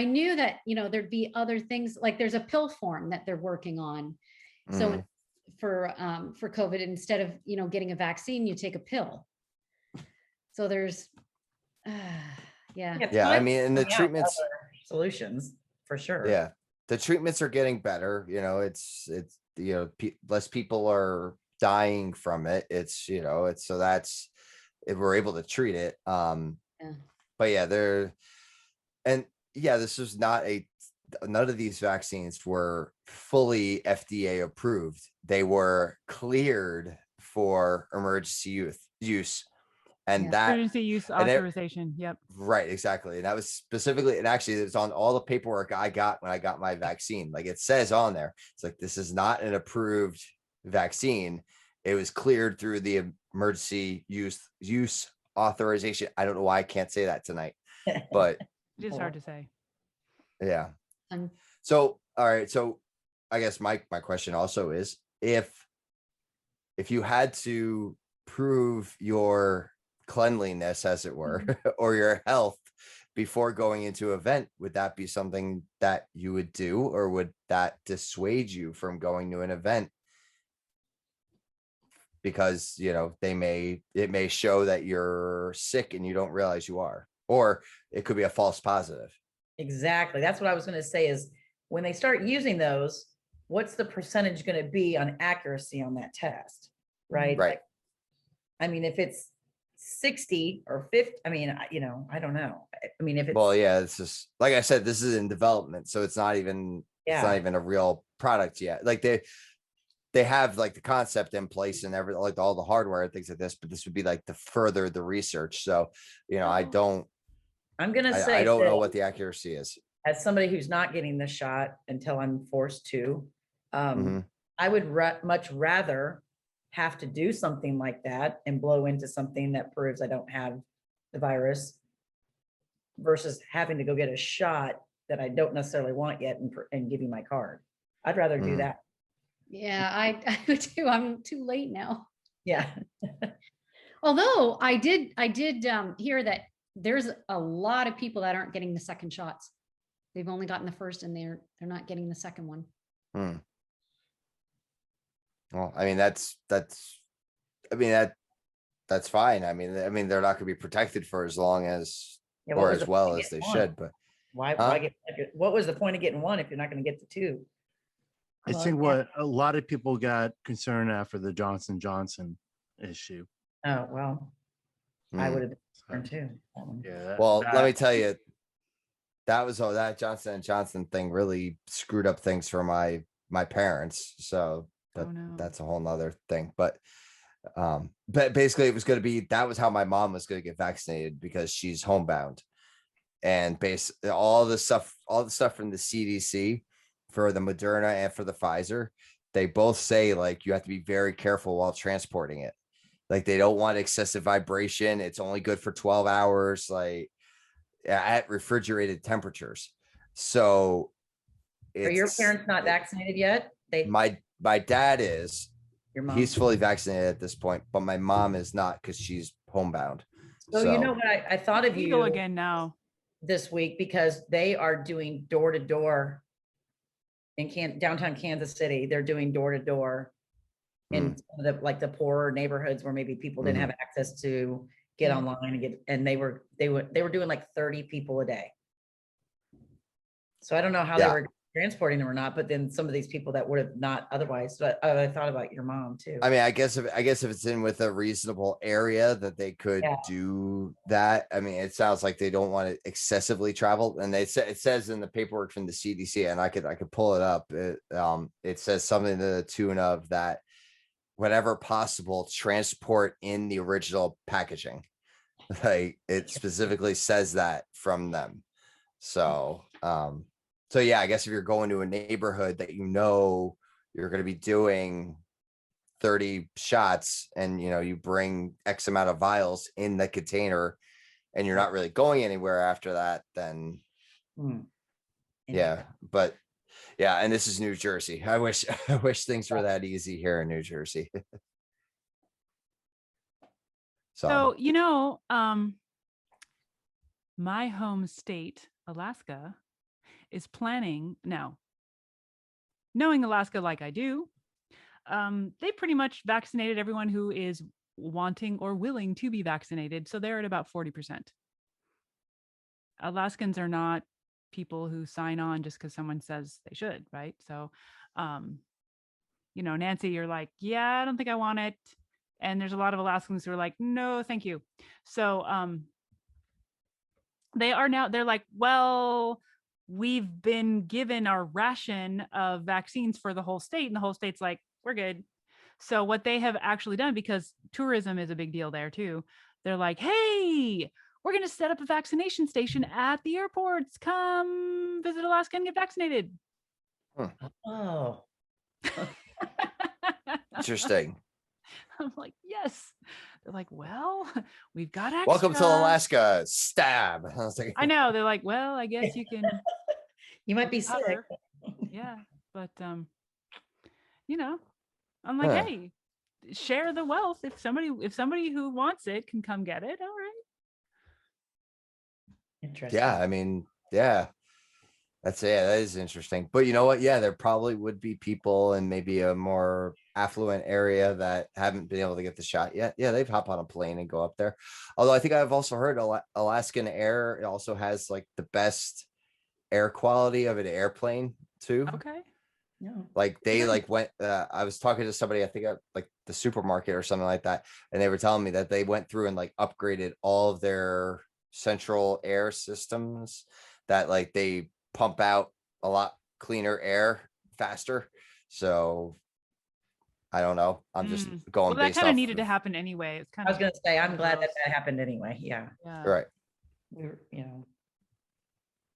knew that, there'd be other things, like there's a pill form that they're working on. So mhm. for COVID, instead of, getting a vaccine, you take a pill. So there's, yeah. Yeah, I time mean, and the coming out with treatments, other solutions, for sure. yeah, the treatments are getting better. It's less people are dying from it. It's it's so that's if we're able to treat it. Yeah. But yeah, this was not none of these vaccines were fully FDA approved. They were cleared for emergency use. And Yeah. that, Emergency use and it- authorization. Yep. right, exactly. And that was specifically, and actually it's on all the paperwork I got when I got my vaccine. Like it says on there, it's like, this is not an approved vaccine. It was cleared through the emergency use authorization. I don't know why I can't say that tonight, but It is hard to say. yeah. Um, So, all right. So I guess my question also is if you had to prove your cleanliness, as it were, or your health before going into an event, would that be something that you would do, or would that dissuade you from going to an event? Because, it may show that you're sick and you don't realize you are, or it could be a false positive. Exactly. That's what I was going to say is when they start using those, what's the percentage going to be on accuracy on that test? Right. Right. Like, I mean, if it's 60 or 50, I mean, I don't know. I mean, if it's, Well, yeah, it's just like I said, this is in development, so it's not even a real product yet. Like they have like the concept in place and everything, like all the hardware and things like this, but this would be like to further the research. So, I don't I'm going to say I don't know that what the accuracy is. as somebody who's not getting the shot until I'm forced to, Mhm. I would much rather have to do something like that and blow into something that proves I don't have the virus versus having to go get a shot that I don't necessarily want yet and give you my card. I'd rather do Mhm. that. Yeah, I would too. I'm too late now. Yeah. Although I did hear that there's a lot of people that aren't getting the second shots. They've only gotten the first, and they're not getting the second one. Hmm. Well, I mean, that's fine. I mean, they're not going to be protected for as long as, Yeah, or was as the well point as of they getting should, one? but Why what was the point of getting one if you're not going to get the two? I Well, think yeah. what a lot of people got concerned after the Johnson Johnson issue. Oh, well, I Hmm. would have been concerned too. Yeah. Well, let me tell you, that Johnson & Johnson thing really screwed up things for my parents. So Oh, no. that's a whole nother thing. But basically it was going to be, that was how my mom was going to get vaccinated, because she's homebound, and all the stuff from the CDC for the Moderna and for the Pfizer, they both say like you have to be very careful while transporting it. Like they don't want excessive vibration. It's only good for 12 hours, like at refrigerated temperatures. So Are your parents not vaccinated yet? my dad is, Your mom. he's fully vaccinated at this point, but my mom is not, because she's homebound. So you know what I thought of Legal you again now. this week because they are doing door to door in downtown Kansas City. They're doing door to door in some of the poorer neighborhoods where maybe people didn't have access to get Yeah. online and and they were doing like 30 people a day. So I don't know how they were transporting them or not, but then some of these people that would have not otherwise. But I thought about your mom too. I mean, I guess if it's in with a reasonable area that they could do that. I mean, it sounds like they don't want to excessively travel, and it says in the paperwork from the CDC, and I could pull it up. It says something to the tune of that, whenever possible, transport in the original packaging. Like it specifically says that from them. So, so yeah, I guess if you're going to a neighborhood that you're going to be doing 30 shots and, you bring X amount of vials in the container and you're not really going anywhere after that, then Hmm. yeah, but yeah, and this is New Jersey. I wish things were that easy here in New Jersey. So, my home state, Alaska, is planning now. Knowing Alaska like I do, they pretty much vaccinated everyone who is wanting or willing to be vaccinated. So they're at about 40%. Alaskans are not people who sign on just because someone says they should, right? So, Nancy, you're like, yeah, I don't think I want it. And there's a lot of Alaskans who are like, no, thank you. So they're like, well, we've been given our ration of vaccines for the whole state. And the whole state's like, we're good. So what they have actually done, because tourism is a big deal there too, they're like, hey, we're going to set up a vaccination station at the airports. Come visit Alaska and get vaccinated. Oh, Interesting. I'm like, yes. They're like, well, we've got extra. Welcome to Alaska. Stab. I was like, I know. They're like, well, I guess you can. you might be sick. recover. Yeah. But, I'm like, Huh. hey, share the wealth. If somebody who wants it can come get it. All right. Interesting. Yeah, I mean, yeah. That is interesting. But you know what? Yeah, there probably would be people in maybe a more affluent area that haven't been able to get the shot yet. Yeah, they've hop on a plane and go up there. Although I think I've also heard Alaskan Air, it also has like the best air quality of an airplane too. Okay. No. Like they Yeah. like went, I was talking to somebody, I think at like the supermarket or something like that. And they were telling me that they went through and like upgraded all of their central air systems, that like they pump out a lot cleaner air faster. So I don't know. I'm just going Well, that based kind of off needed to of- happen anyway. It's kind I was of gonna say, I'm glad that gross. that happened anyway. Yeah, Yeah. right. we were,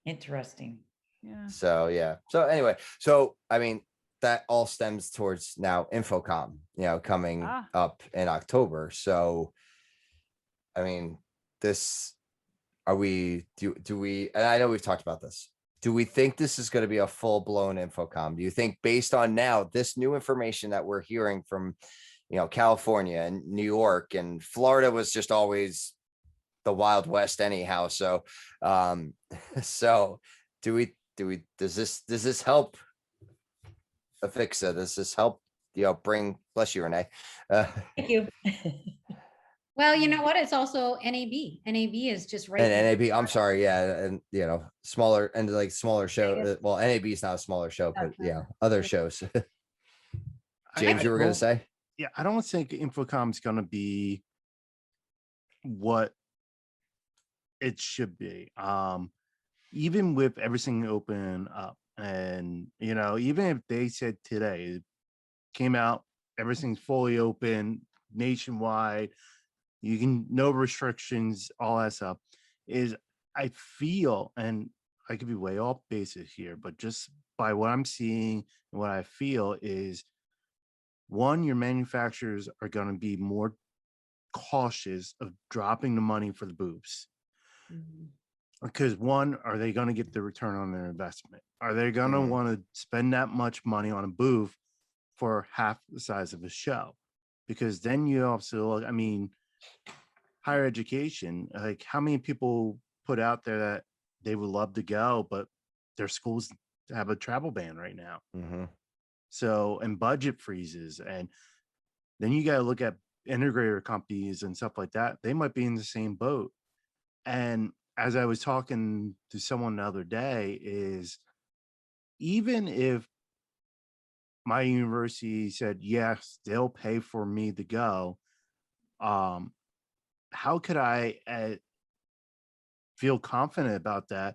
interesting. Yeah. So yeah. So anyway, so I mean, that all stems towards now Infocom, coming Ah. up in October. So I mean, this do we, and I know we've talked about this. Do we think this is going to be a full-blown Infocom? Do you think, based on now this new information that we're hearing from, California and New York and Florida was just always the Wild West anyhow. So, so does this help Afixa? Does this help, bring, bless you, Renee. Thank you. Well, you know what? It's also NAB. NAB is just right. And there. NAB, I'm sorry, yeah, and smaller and like smaller show. Well, NAB is not a smaller show, but yeah, other shows. James, you were gonna say? Yeah, I don't think Infocom is gonna be what it should be. Even with everything open up, and even if they said today it came out, everything's fully open nationwide, you can, no restrictions, all that stuff, is I feel, and I could be way off basis here, but just by what I'm seeing and what I feel is, one, your manufacturers are going to be more cautious of dropping the money for the booths. Because one, are they going to get the return on their investment? Are they going to want to spend that much money on a booth for half the size of a show? Because then you also look, I mean, higher education, like how many people put out there that they would love to go, but their schools have a travel ban right now. So, and budget freezes. And then you got to look at integrator companies and stuff like that. They might be in the same boat. And as I was talking to someone the other day, is even if my university said, yes, they'll pay for me to go, how could I feel confident about that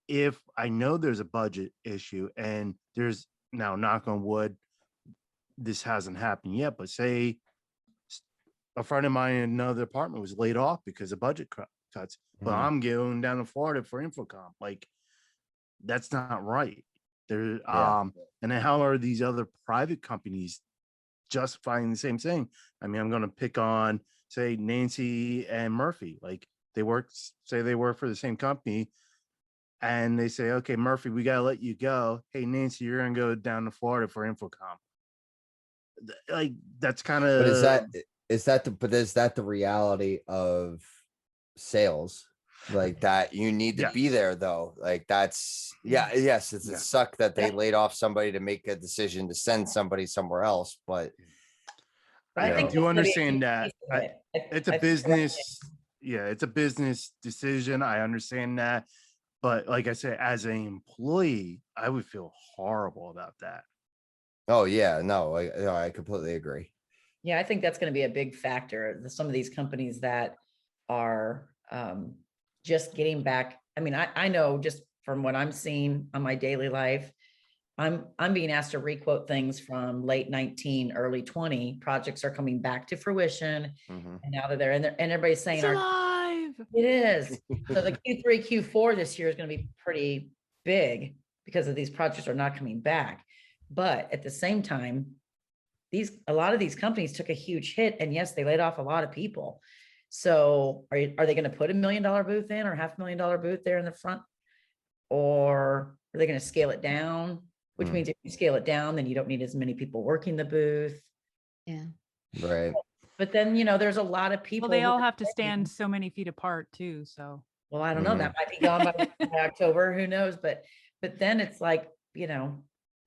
if I know there's a budget issue and there's, now knock on wood, this hasn't happened yet, but say a friend of mine in another department was laid off because of budget cuts, but I'm going down to Florida for Infocom. Like, that's not right. There, and then how are these other private companies justifying the same thing. I mean, I'm going to pick on, say, Nancy and Murphy. Like they work, say they work for the same company, and they say, okay, Murphy, we got to let you go. Hey, Nancy, you're going to go down to Florida for Infocom. Like that's kind of. But but is that the reality of sales? Like that you need to be Yes. there though. Like that's yes, it's a Yeah. suck that they laid off somebody to make a decision to send somebody somewhere else, but But I you think know, do that's gonna be a understand huge that. piece of it. It's a I think you're right. business. Yeah, it's a business decision. I understand that. But like I said, as an employee, I would feel horrible about that. oh yeah, no, I completely agree. Yeah, I think that's gonna be a big factor. Some of these companies that are just getting back. I mean, I know just from what I'm seeing on my daily life, I'm being asked to requote things from late 19, early 20. Projects are coming back to fruition. Mhm. And now that they're in there, and everybody's saying It's alive. it is. So the Q3, Q4 this year is going to be pretty big because of these projects are not coming back. But at the same time, a lot of these companies took a huge hit, and yes, they laid off a lot of people. So are they going to put $1 million booth in or $500,000 booth there in the front? Or are they going to scale it down? Which Mm. means if you scale it down, then you don't need as many people working the booth. Yeah. Right. But then, there's a lot of people. Well, they who all are have to saying, stand so many feet apart too. So well, I don't know, that might be gone by October, who knows? But then it's like,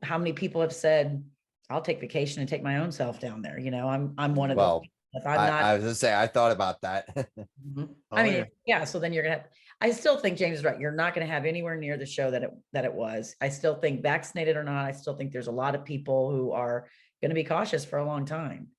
how many people have said, I'll take vacation and take my own self down there. I'm one of those. Well, people. If I'm not, I was gonna say I thought about that. Mhm. Oh, I mean, yeah. yeah. So then you're gonna have. I still think James is right. You're not gonna have anywhere near the show that it was. I still think, vaccinated or not, I still think there's a lot of people who are gonna be cautious for a long time.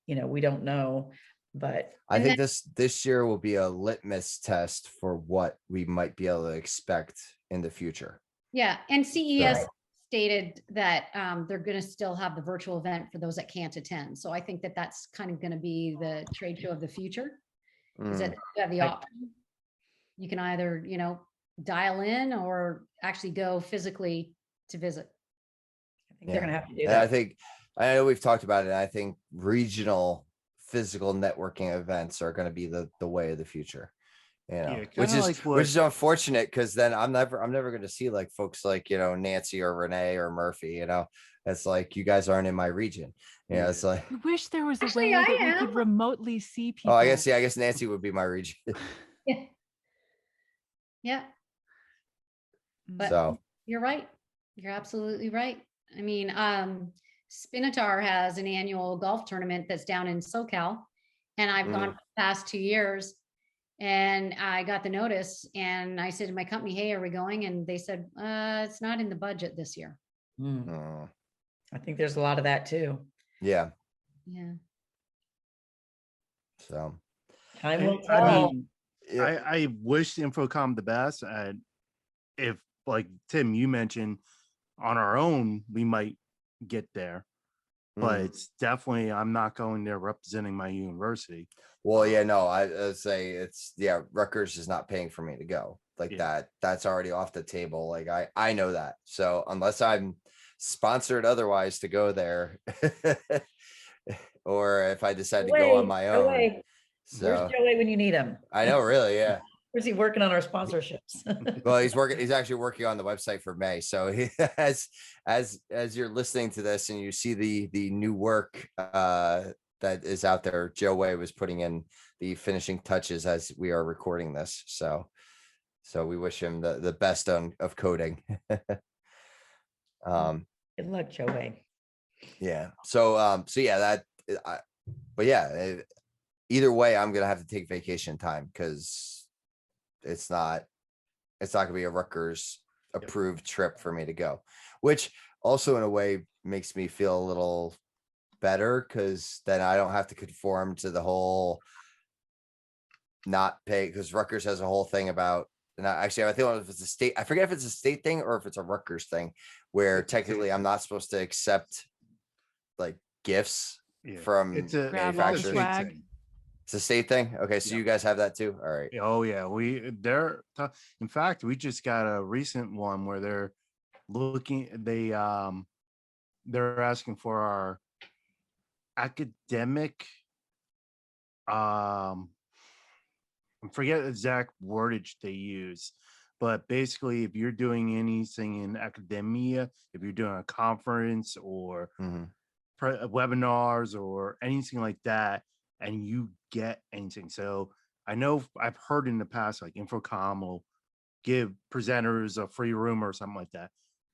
We don't know, but I And think this year will be a litmus test for what we might be able to expect in the future. Yeah, and CES Right. stated that they're going to still have the virtual event for those that can't attend. So I think that that's kind of going to be the trade show of the future. Is that Mm. you have the I- option? You can either, dial in or actually go physically to visit. I think they're gonna have to do And I that. think I know we've talked about it. I think regional physical networking events are going to be the way of the future. Yeah, Which kinda is like what- which is unfortunate because then I'm never going to see like folks like Nancy or Renee or Murphy. It's like you guys aren't in my region. Yeah. It's like I wish there was a Actually, way I that we am. could remotely see people. oh, I guess Nancy would be my region. Yeah. Yeah. But So you're right. You're absolutely right. I mean, Spinatar has an annual golf tournament that's down in SoCal, and I've gone for the past 2 years. And I got the notice, and I said to my company, "Hey, are we going?" And they said, "It's not in the budget this year." Mm, I think there's a lot of that too. yeah. Yeah. So Time will I tell. mean, yeah. I wish Infocom the best. And if, like Tim, you mentioned, on our own, we might get there. But it's definitely, I'm not going there representing my university. Well, yeah, no, I say it's Rutgers is not paying for me to go like Yeah. that. That's already off the table. Like I know that. So unless I'm sponsored otherwise to go there, or if I decide to go on my own. Where's So Joey when you need him? I know, really, yeah. Where's he working on our sponsorships? Well, he's actually working on the website for May. So he as you're listening to this and you see the new work that is out there, Joe Way was putting in the finishing touches as we are recording this. So we wish him the best of coding. Good luck, Joey. Yeah. So yeah, but yeah, either way, I'm gonna have to take vacation time because it's not gonna be a Rutgers approved trip for me to go, which also in a way makes me feel a little better because then I don't have to conform to the whole not pay, because Rutgers has a whole thing about, and actually I think if it's a state, I forget if it's a state thing or if it's a Rutgers thing where technically I'm not supposed to accept like gifts Yeah. from It's a Grab all the it's a manufacturers. state swag. thing. It's a state thing. Okay, so Yeah. you guys have that too. All right. Oh yeah, in fact, we just got a recent one where they're looking, they're asking for academic, I forget the exact wordage they use, but basically, if you're doing anything in academia, if you're doing a conference or Mhm. webinars or anything like that, and you get anything. So I know I've heard in the past, like Infocom will give presenters a free room or something like that.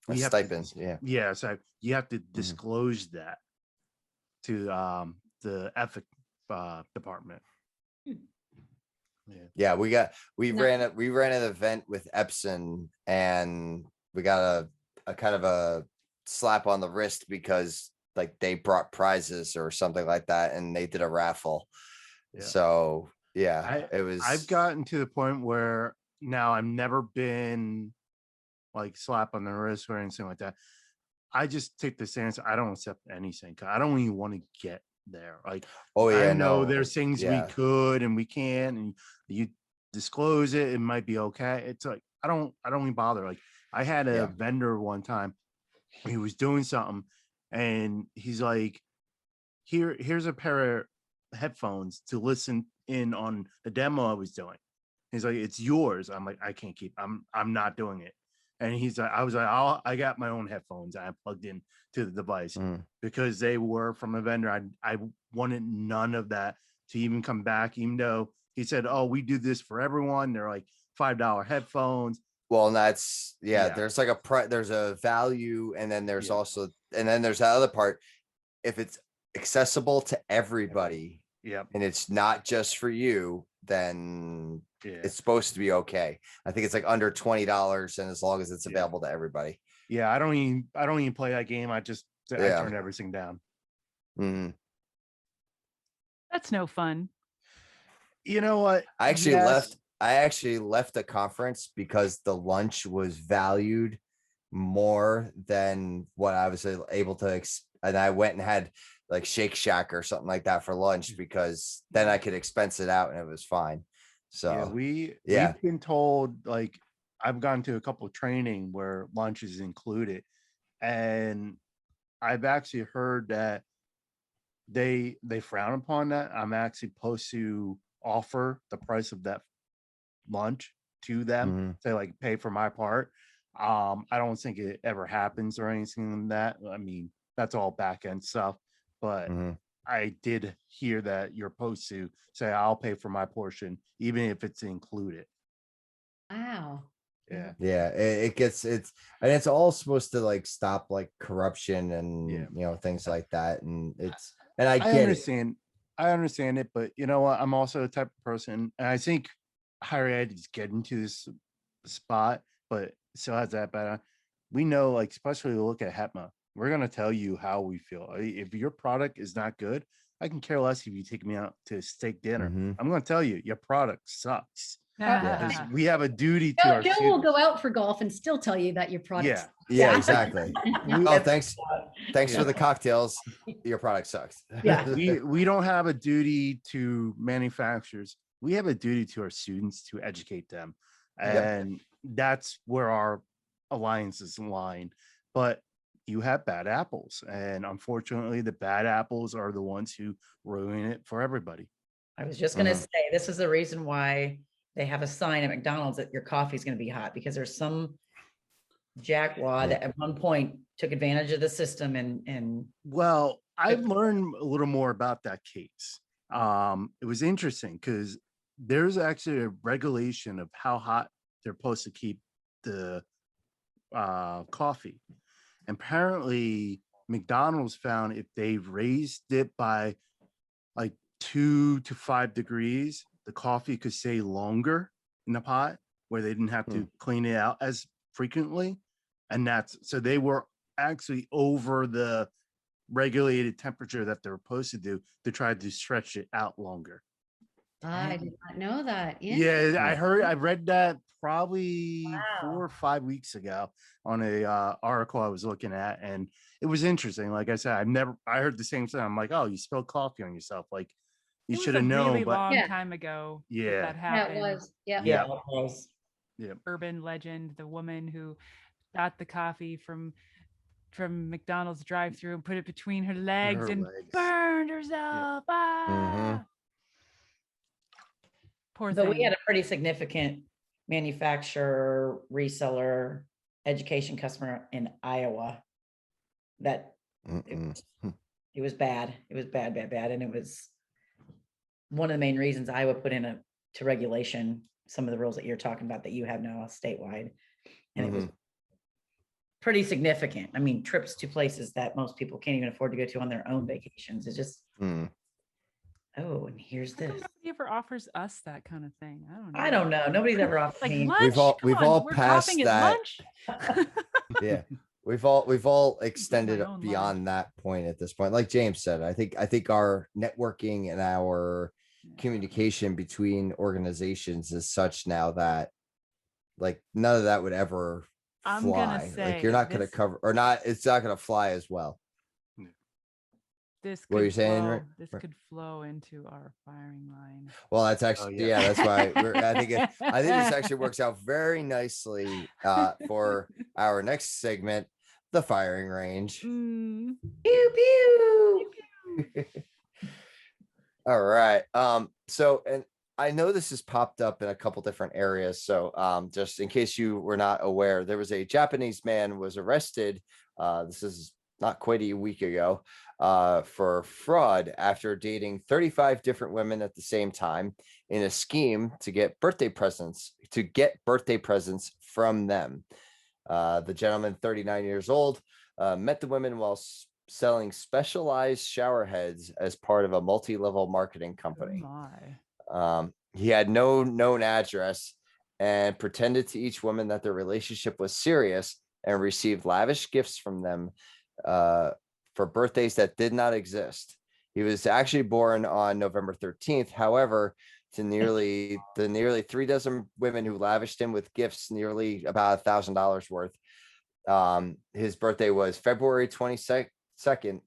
A We have to stipend, yeah. yeah, so you have to disclose that to the ethic department. Yeah. Yeah, we No. ran an event with Epson, and we got a kind of a slap on the wrist because like they brought prizes or something like that, and they did a raffle. Yeah. So yeah, I- it was. I've gotten to the point where now I've never been like slap on the wrist or anything like that. I just take the stance. I don't accept anything. 'Cause I don't even want to get there. Like, Oh yeah, I know no. there's things yeah. we could and we can't, and you disclose it, it might be okay. It's like I don't even bother. Like I had a Yeah. vendor one time, he was doing something, and he's like, here's a pair of headphones to listen in on the demo I was doing. He's like, it's yours. I'm like, I can't keep. I'm not doing it. And he's like, I was like, I got my own headphones. I plugged in to the device Mm. because they were from a vendor. I wanted none of that to even come back, even though he said, oh, we do this for everyone. They're like $5 headphones. Well, and that's Yeah. there's like there's a value, and then there's Yeah. also, and then there's that other part. If it's accessible to everybody Yep. and it's not just for you, then Yeah. it's supposed to be okay. I think it's like under $20, and as long as it's Yeah. available to everybody. Yeah. I don't even play that game. I Yeah. turn everything down. Mhm. That's no fun. You know what? I actually Yes. left. I actually left the conference because the lunch was valued more than what I was able to. And I went and had like Shake Shack or something like that for lunch, because then I could expense it out and it was fine. So Yeah, yeah. we've been told, like I've gone to a couple of training where lunch is included, and I've actually heard that they frown upon that. I'm actually supposed to offer the price of that lunch to them, Mhm. say like pay for my part. I don't think it ever happens or anything like that. I mean, that's all back end stuff, but Mhm. I did hear that you're supposed to say I'll pay for my portion, even if it's included. Wow. Yeah. Yeah, and it's all supposed to like stop like corruption and Yeah. things like that, and I I get it. understand. I understand it, but you know what? I'm also the type of person, and I think higher ed is getting to this spot, but still has that bad. We know, like, especially look at HETMA. We're gonna tell you how we feel. If your product is not good, I can care less if you take me out to steak dinner. Mhm. I'm gonna tell you your product sucks. Yeah. Because we have a duty to Joe, our Joe will students. go out for golf and still tell you that your products. Yeah, exactly. We- Oh, thanks Yeah. for the cocktails. Your product sucks. Yeah. we don't have a duty to manufacturers. We have a duty to our students to educate them, Yep. and that's where our alliances line. But you have bad apples, and unfortunately the bad apples are the ones who ruin it for everybody. I was just gonna Mhm. say, this is the reason why they have a sign at McDonald's that your coffee is gonna be hot, because there's some jackwad Yeah. that at one point took advantage of the system and Well, I've learned a little more about that case. It was interesting because there's actually a regulation of how hot they're supposed to keep the coffee. Apparently, McDonald's found if they raised it by like 2 to 5 degrees, the coffee could stay longer in the pot where they didn't have to clean it out as frequently. And that's so they were actually over the regulated temperature that they're supposed to do to try to stretch it out longer. I did not know that. Yeah, I read that probably Wow. 4 or 5 weeks ago on a article I was looking at, and it was interesting. Like I said, I heard the same thing. I'm like, oh, you spilled coffee on yourself. Like you It was should a have known, really but long Yeah. time ago Yeah. that Yeah, happened. it was. Yep. yeah, it was. Urban legend, the woman who got the coffee from from McDonald's drive-through and put it between her legs Her and legs. burned herself. Ah. Poor But thing. we had a pretty significant manufacturer, reseller, education customer in Iowa that Mm-mm. it was bad. It was bad, bad, bad. And it was one of the main reasons Iowa put in to regulation some of the rules that you're talking about that you have now statewide. And it was pretty significant. I mean, trips to places that most people can't even afford to go to on their own vacations. It's just, Mm. oh, and here's How come this. nobody ever offers us that kind of thing? I don't know. I don't know. Nobody's ever offered Like me. lunch. We've Come on, all we're passed popping at that. lunch. Yeah. We've all extended own lunch. beyond that point at this point. Like James said, I think our networking and our communication between organizations is such now that like none of that would ever I'm gonna fly. say Like you're not going to this- cover or not. It's not going to fly as well. This What could you're saying, flow, Rick? this could flow into our firing line. Well, that's actually yeah. That's why I think this actually works out very nicely for our next segment, the firing range. Mm. Pew, pew. All right. So, and I know this has popped up in a couple different areas. So, just in case you were not aware, there was a Japanese man was arrested. This is not quite a week ago, for fraud after dating 35 different women at the same time in a scheme to get birthday presents from them. The gentleman, 39 years old, met the women while selling specialized shower heads as part of a multi-level marketing Oh company. my. He had no known address and pretended to each woman that their relationship was serious and received lavish gifts from them for birthdays that did not exist. He was actually born on November 13th. However, to nearly 3 dozen women who lavished him with gifts, nearly about $1,000 worth. His birthday was February 22nd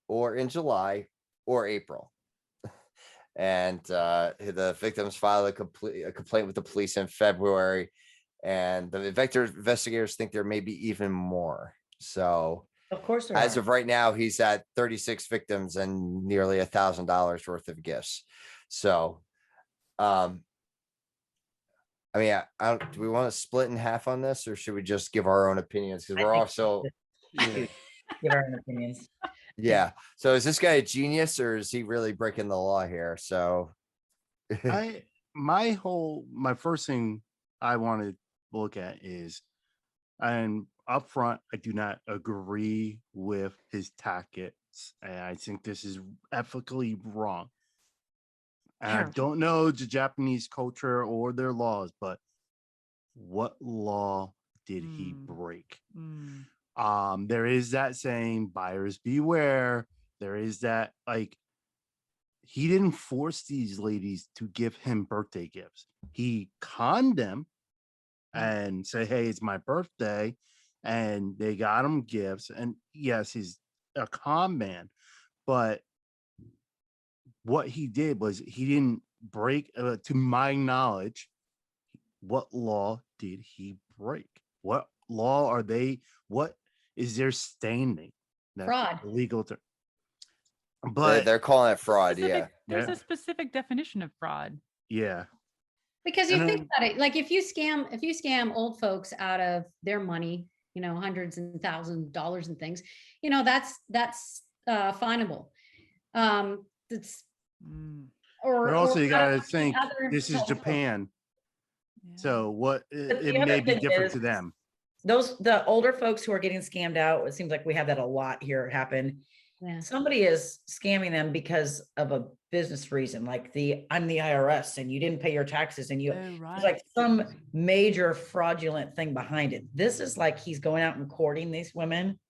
or in July or April. And the victims filed a complaint with the police in February, and the investigators think there may be even more. So Of course, there as are. of right now, he's at 36 victims and nearly $1,000 worth of gifts. So, I mean, do we want to split in half on this, or should we just give our own opinions? Because I we're think also, Give our own opinions. yeah. So is this guy a genius, or is he really breaking the law here? So, my first thing I want to look at is, and up front, I do not agree with his tactics, and I think this is ethically wrong. And I Sure. don't know the Japanese culture or their laws, but what law did he break? There is that saying, buyers beware. There is that, like, he didn't force these ladies to give him birthday gifts. He conned them and say, hey, it's my birthday. And they got him gifts. And yes, he's a con man, but what he did was he didn't break, to my knowledge, what law did he break? What law are they? What is their standing? That's Fraud. Legal term. But they're calling it fraud. Yeah. There's Yeah. a specific definition of fraud. yeah, Because you And think about it, like if you scam old folks out of their money, hundreds and thousands of dollars and things, that's finable. It's or but also you or gotta other- think other- this is Japan, so what But the it may other be thing different to is- them. The older folks who are getting scammed out, it seems like we have that a lot here happen. Yeah. Somebody is scamming them because of a business reason, like I'm the IRS and you didn't pay your taxes and there's like some major fraudulent thing behind it. This is like he's going out and courting these women.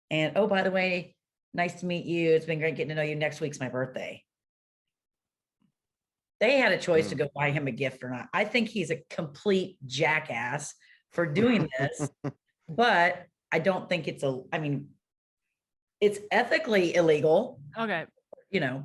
And oh, by the way, nice to meet you. It's been great getting to know you. Next week's my birthday. They had a choice to go buy him a gift or not. I think he's a complete jackass for doing this, but I don't think it's it's ethically illegal, Okay.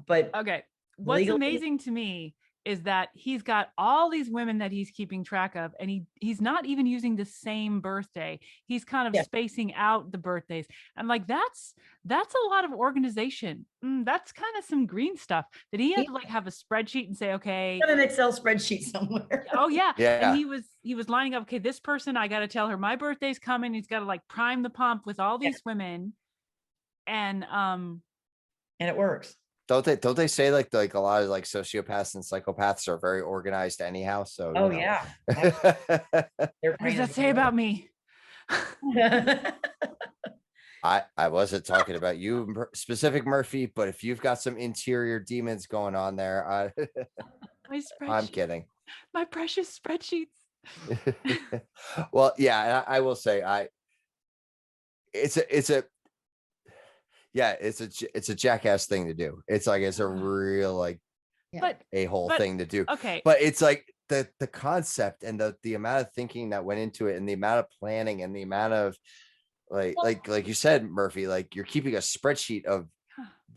but Okay. What's legally- amazing to me is that he's got all these women that he's keeping track of, and he's not even using the same birthday. He's kind of Yeah. spacing out the birthdays. I'm like, that's a lot of organization. That's kind of some green stuff. Did he have to like have a spreadsheet and say, okay, Got an Excel spreadsheet somewhere. oh yeah. Yeah. And he was lining up, okay, this person, I got to tell her my birthday's coming. He's got to like prime the pump with all these women. And And it works. Don't they say like a lot of like sociopaths and psychopaths are very organized anyhow? So Oh, you know. yeah. Their what brain does that is say about me? I wasn't talking about you specific Murphy, but if you've got some interior demons going on there, My I'm spreadsheet, kidding. my precious spreadsheets. Well, yeah, and I will say it's a jackass thing to do. It's a real like But a-hole but- thing to do. okay, But it's like the concept and the amount of thinking that went into it and the amount of planning and the amount of like you said, Murphy, like you're keeping a spreadsheet of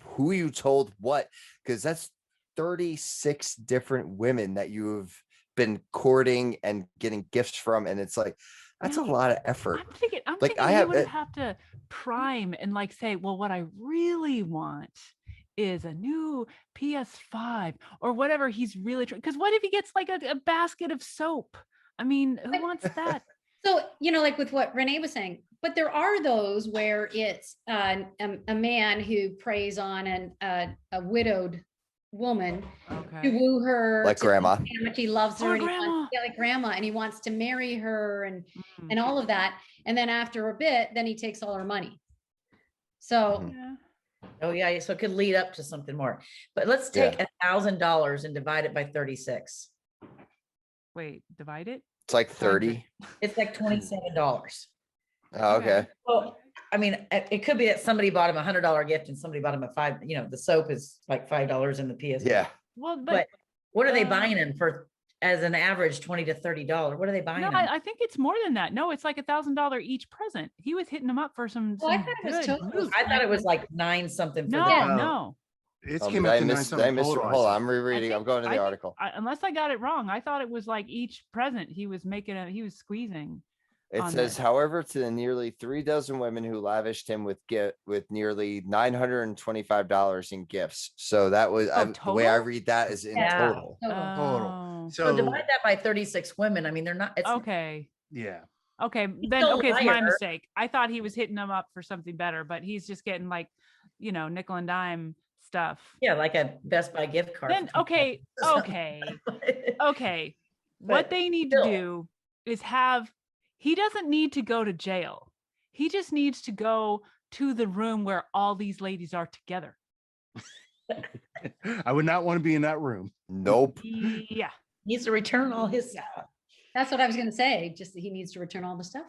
who you told what, because that's 36 different women that you've been courting and getting gifts from. And it's like, that's a lot of effort. I'm thinking Like, he would have to prime and like say, well, what I really want is a new PS5 or whatever he's really trying. Because what if he gets like a basket of soap? I mean, who wants that? So, like with what Renee was saying, but there are those where it's a man who preys on a widowed woman to Okay. woo her, Like to grandma. understand how much he loves her, Or and he grandma. wants, like grandma, and he wants to marry her Mm, and all of that. And then after a bit, then he takes all her money. So Mhm. yeah. Oh, yeah. So it could lead up to something more. But let's take $1,000 and divide it by 36. Wait, divide it? It's like 30. It's like $27. Oh, okay. Well, I mean, it could be that somebody bought him $100 gift and somebody bought him a the soap is like $5 in the PS. Yeah. Well, But what are they uh, buying him for as an average $20 to $30? What are they buying no, him? I think it's more than that. No, it's like $1,000 each present. He was hitting them up for some. Well, I some thought it was good total. loot. I thought it was like 9 something for No, the Yeah. no. It's Oh, came did up I to miss, 9 did I something miss, total. I hold on, think. I'm rereading. I'm going to the article. Unless I got it wrong, I thought it was like each present he was he was squeezing. It on says, this. however, to the nearly 3 dozen women who lavished him with nearly $925 in gifts. So that was the way I total? read that is in Yeah. total. Oh, So divide that by 36 women. I mean, they're not, it's okay. Yeah. Okay, then still a okay, it's my liar. mistake. I thought he was hitting them up for something better, but he's just getting like, nickel and dime stuff. yeah, like a Best Buy gift card. Then okay, okay. Okay. What But they need still. to do is he doesn't need to go to jail. He just needs to go to the room where all these ladies are together. I would not want to be in that room. Nope. Yeah. Needs to return all his stuff. that's what I was going to say. Just that he needs to return all the stuff.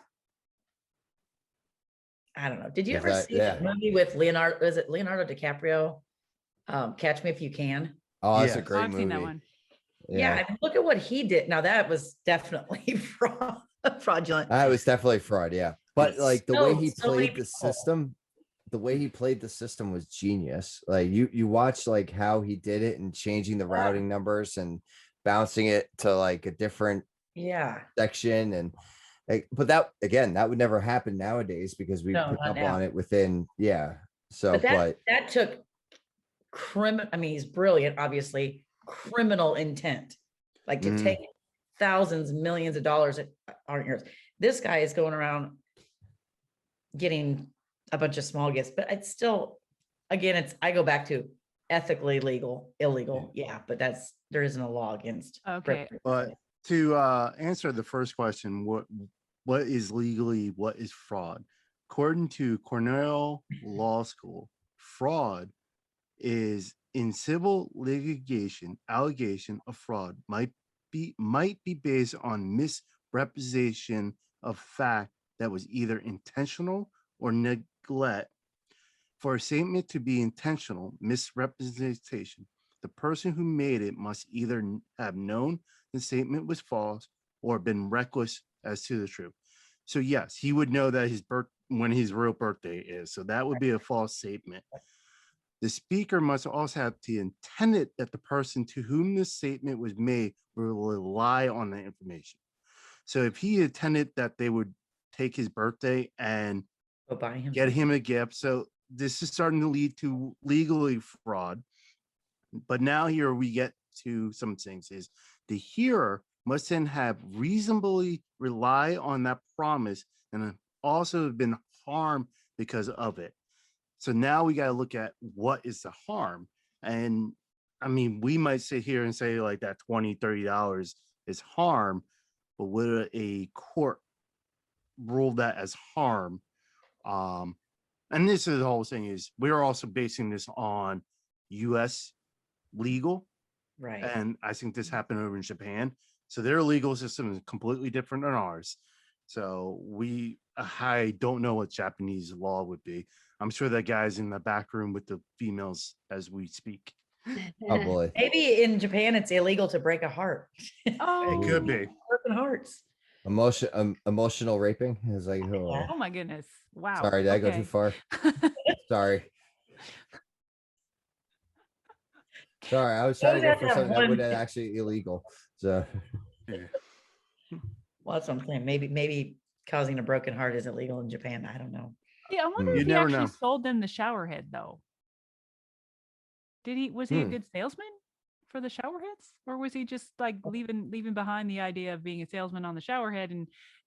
I don't know. Did you Is ever that- see that movie with Leonardo? Is it Leonardo DiCaprio? Catch Me If You Can. Oh, that's a Yes. Oh, great I've movie. seen that one. Yeah. I mean, look at what he did. Now that was definitely fraudulent. That was definitely fraud. Yeah. But like the way he So many played the people. system, was genius. Like you watch like how he did it and changing the Yeah. routing numbers and bouncing it to like a different Yeah. section and like, but that again, that would never happen nowadays because we No, pick not up now. on it within, yeah. So, But but that took I mean, he's brilliant, obviously, criminal intent, like to Mhm. take thousands, millions of dollars that aren't yours. This guy is going around getting a bunch of small gifts, but it's still, again, I go back to ethically illegal. Yeah, but there isn't a law against. Okay. But to answer the first question, what is legally, what is fraud? According to Cornell Law School, fraud is in civil litigation, allegation of fraud might be based on misrepresentation of fact that was either intentional or neglect. For a statement to be intentional misrepresentation, the person who made it must either have known the statement was false or been reckless as to the truth. So yes, he would know that when his real birthday is. So that would be a false statement. The speaker must also have the intended that the person to whom the statement was made will rely on the information. So if he intended that they would take his birthday and Go buy him. get something. him a gift, so this is starting to lead to legally fraud. But now here we get to some things is the hearer must then have reasonably rely on that promise and also have been harmed because of it. So now we got to look at what is the harm. And I mean, we might sit here and say like that $20, $30 is harm, but would a court rule that as harm? And this is the whole thing is we're also basing this on US legal. Right. And I think this happened over in Japan. So their legal system is completely different than ours. So I don't know what Japanese law would be. I'm sure that guy's in the back room with the females as we speak. Oh, boy. Maybe in Japan, it's illegal to break a heart. Oh, It could be. Broken hearts. Emotional raping is like, oh, oh my goodness. Wow. sorry, did I go too Okay. far? Sorry. Sorry, I was trying to Always go have for to have something that one would thing. actually illegal. So Well, that's what I'm saying. Maybe causing a broken heart is illegal in Japan. I don't know. Yeah, I wonder You if he never actually know. sold them the shower head though. Was he a Hmm. good salesman for the shower heads? Or was he just like leaving behind the idea of being a salesman on the shower head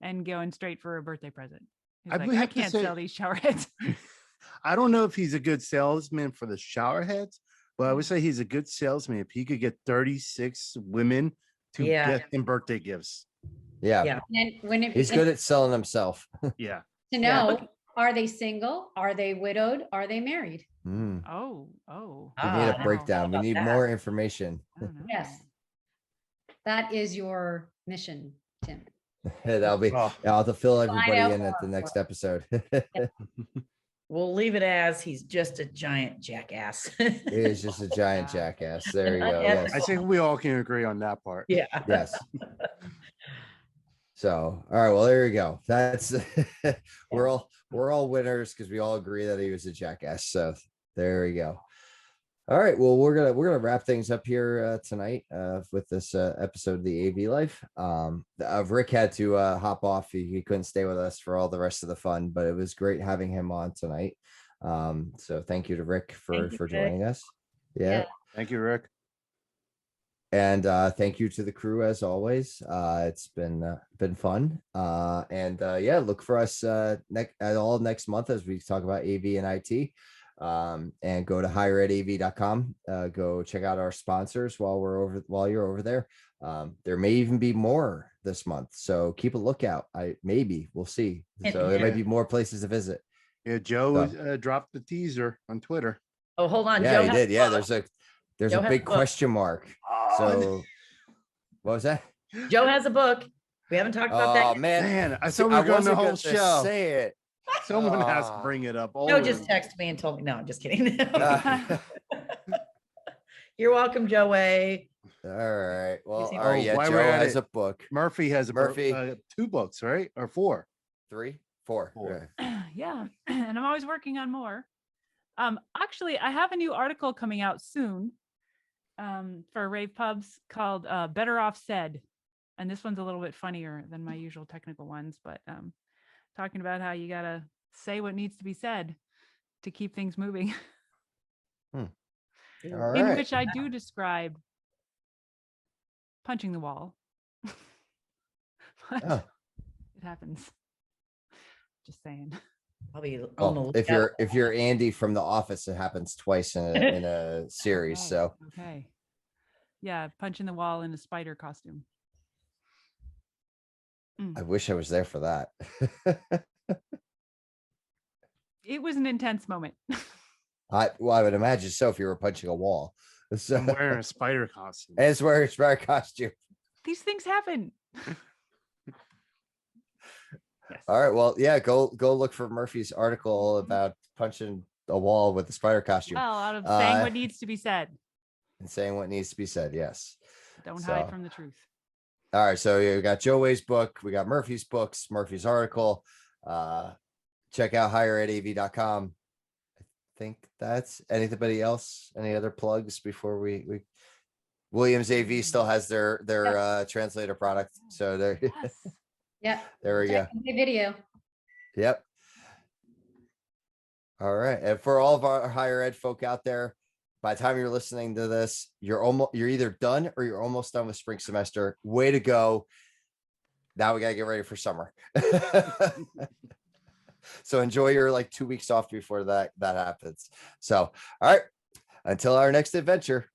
and going straight for a birthday present? He's I like, would I have to can't say- sell these shower heads. I don't know if he's a good salesman for the shower heads, but I would Mm. say he's a good salesman if he could get 36 women to Yeah. get him birthday gifts. yeah, Yeah. And when it he's good at selling himself. Yeah. to Yeah. know, are they single? Are they widowed? Are they married? Hmm. Oh. We need Ah, a I breakdown. We about need that. more information. I don't know. Yes. That is your mission, Tim. That'll be, Oh, I'll have to fill Find everybody out in at the more. next episode. We'll leave it as he's just a giant jackass. He is just a giant Yeah. jackass. There you go. Yeah. Yes. I think we all can agree on that part. Yeah. Yes. So, all right. Well, there you go. That's we're all winners because we all agree that he was a jackass. So there we go. All right. Well, we're gonna wrap things up here tonight with this episode of the AV Life. Rick had to hop off. He couldn't stay with us for all the rest of the fun, but it was great having him on tonight. So thank you to Rick for Thank you, Rick. joining us. Yeah. Yeah. Thank you, Rick. And thank you to the crew as always. It's been fun. Yeah, look for us next month as we talk about AV and IT. And go to higheredav.com. Go check out our sponsors while you're over there. There may even be more this month, so keep a lookout. We'll see. So there might be more places to visit. Yeah, Joe So- dropped the teaser on Twitter. Oh, hold on. Yeah, Joe he has did. a Yeah, book. there's Joe a has big a book. question mark. So what was that? Joe has a book. We haven't talked about that Oh yet. man, Man, I See, thought we were going the wasn't whole gonna show. Say it. Someone has to Ah. bring it up. Joe just always. texted me and told me. No, I'm just kidding. Uh, You're welcome, Joe Way. all right. Well, seem- all right. Oh, Yeah, while Joe we're at has it, a book. Murphy has Murphy. 2 books, right? Or 4. 3, 4. Four. Yeah. Yeah. And I'm always working on more. Actually, I have a new article coming out soon for Rave Pubs called Better Off Said. And this one's a little bit funnier than my usual technical ones, but talking about how you got to say what needs to be said to keep things moving, All in right. which I do describe punching the wall. But Oh. it happens. Just saying. I'll be on the Well, if lookout. you're Andy from The Office, it happens twice in a series. Okay, So okay. Yeah, punching the wall in a spider costume. I wish I was there for that. It was an intense moment. I would imagine so if you were punching a wall. So I'm wearing a spider costume. and it's wearing a spider costume. These things happen. Yes. All right. Well, yeah, go look for Murphy's article about punching a wall with a spider costume Well, out of saying Uh, what needs to be said, and saying what needs to be said. Yes. don't hide so- from the truth. All right. So we got Joe Way's book. We got Murphy's books, Murphy's article. Check out higheredav.com. I think that's anybody else. Any other plugs before we Williams AV still has their translator product. So there, Yes. Yeah. there we go. Check the video. Yep. All right. And for all of our higher ed folk out there, by the time you're listening to this, you're either done or you're almost done with spring semester. Way to go. Now we got to get ready for summer. So enjoy your like 2 weeks off before that happens. So, all right. Until our next adventure,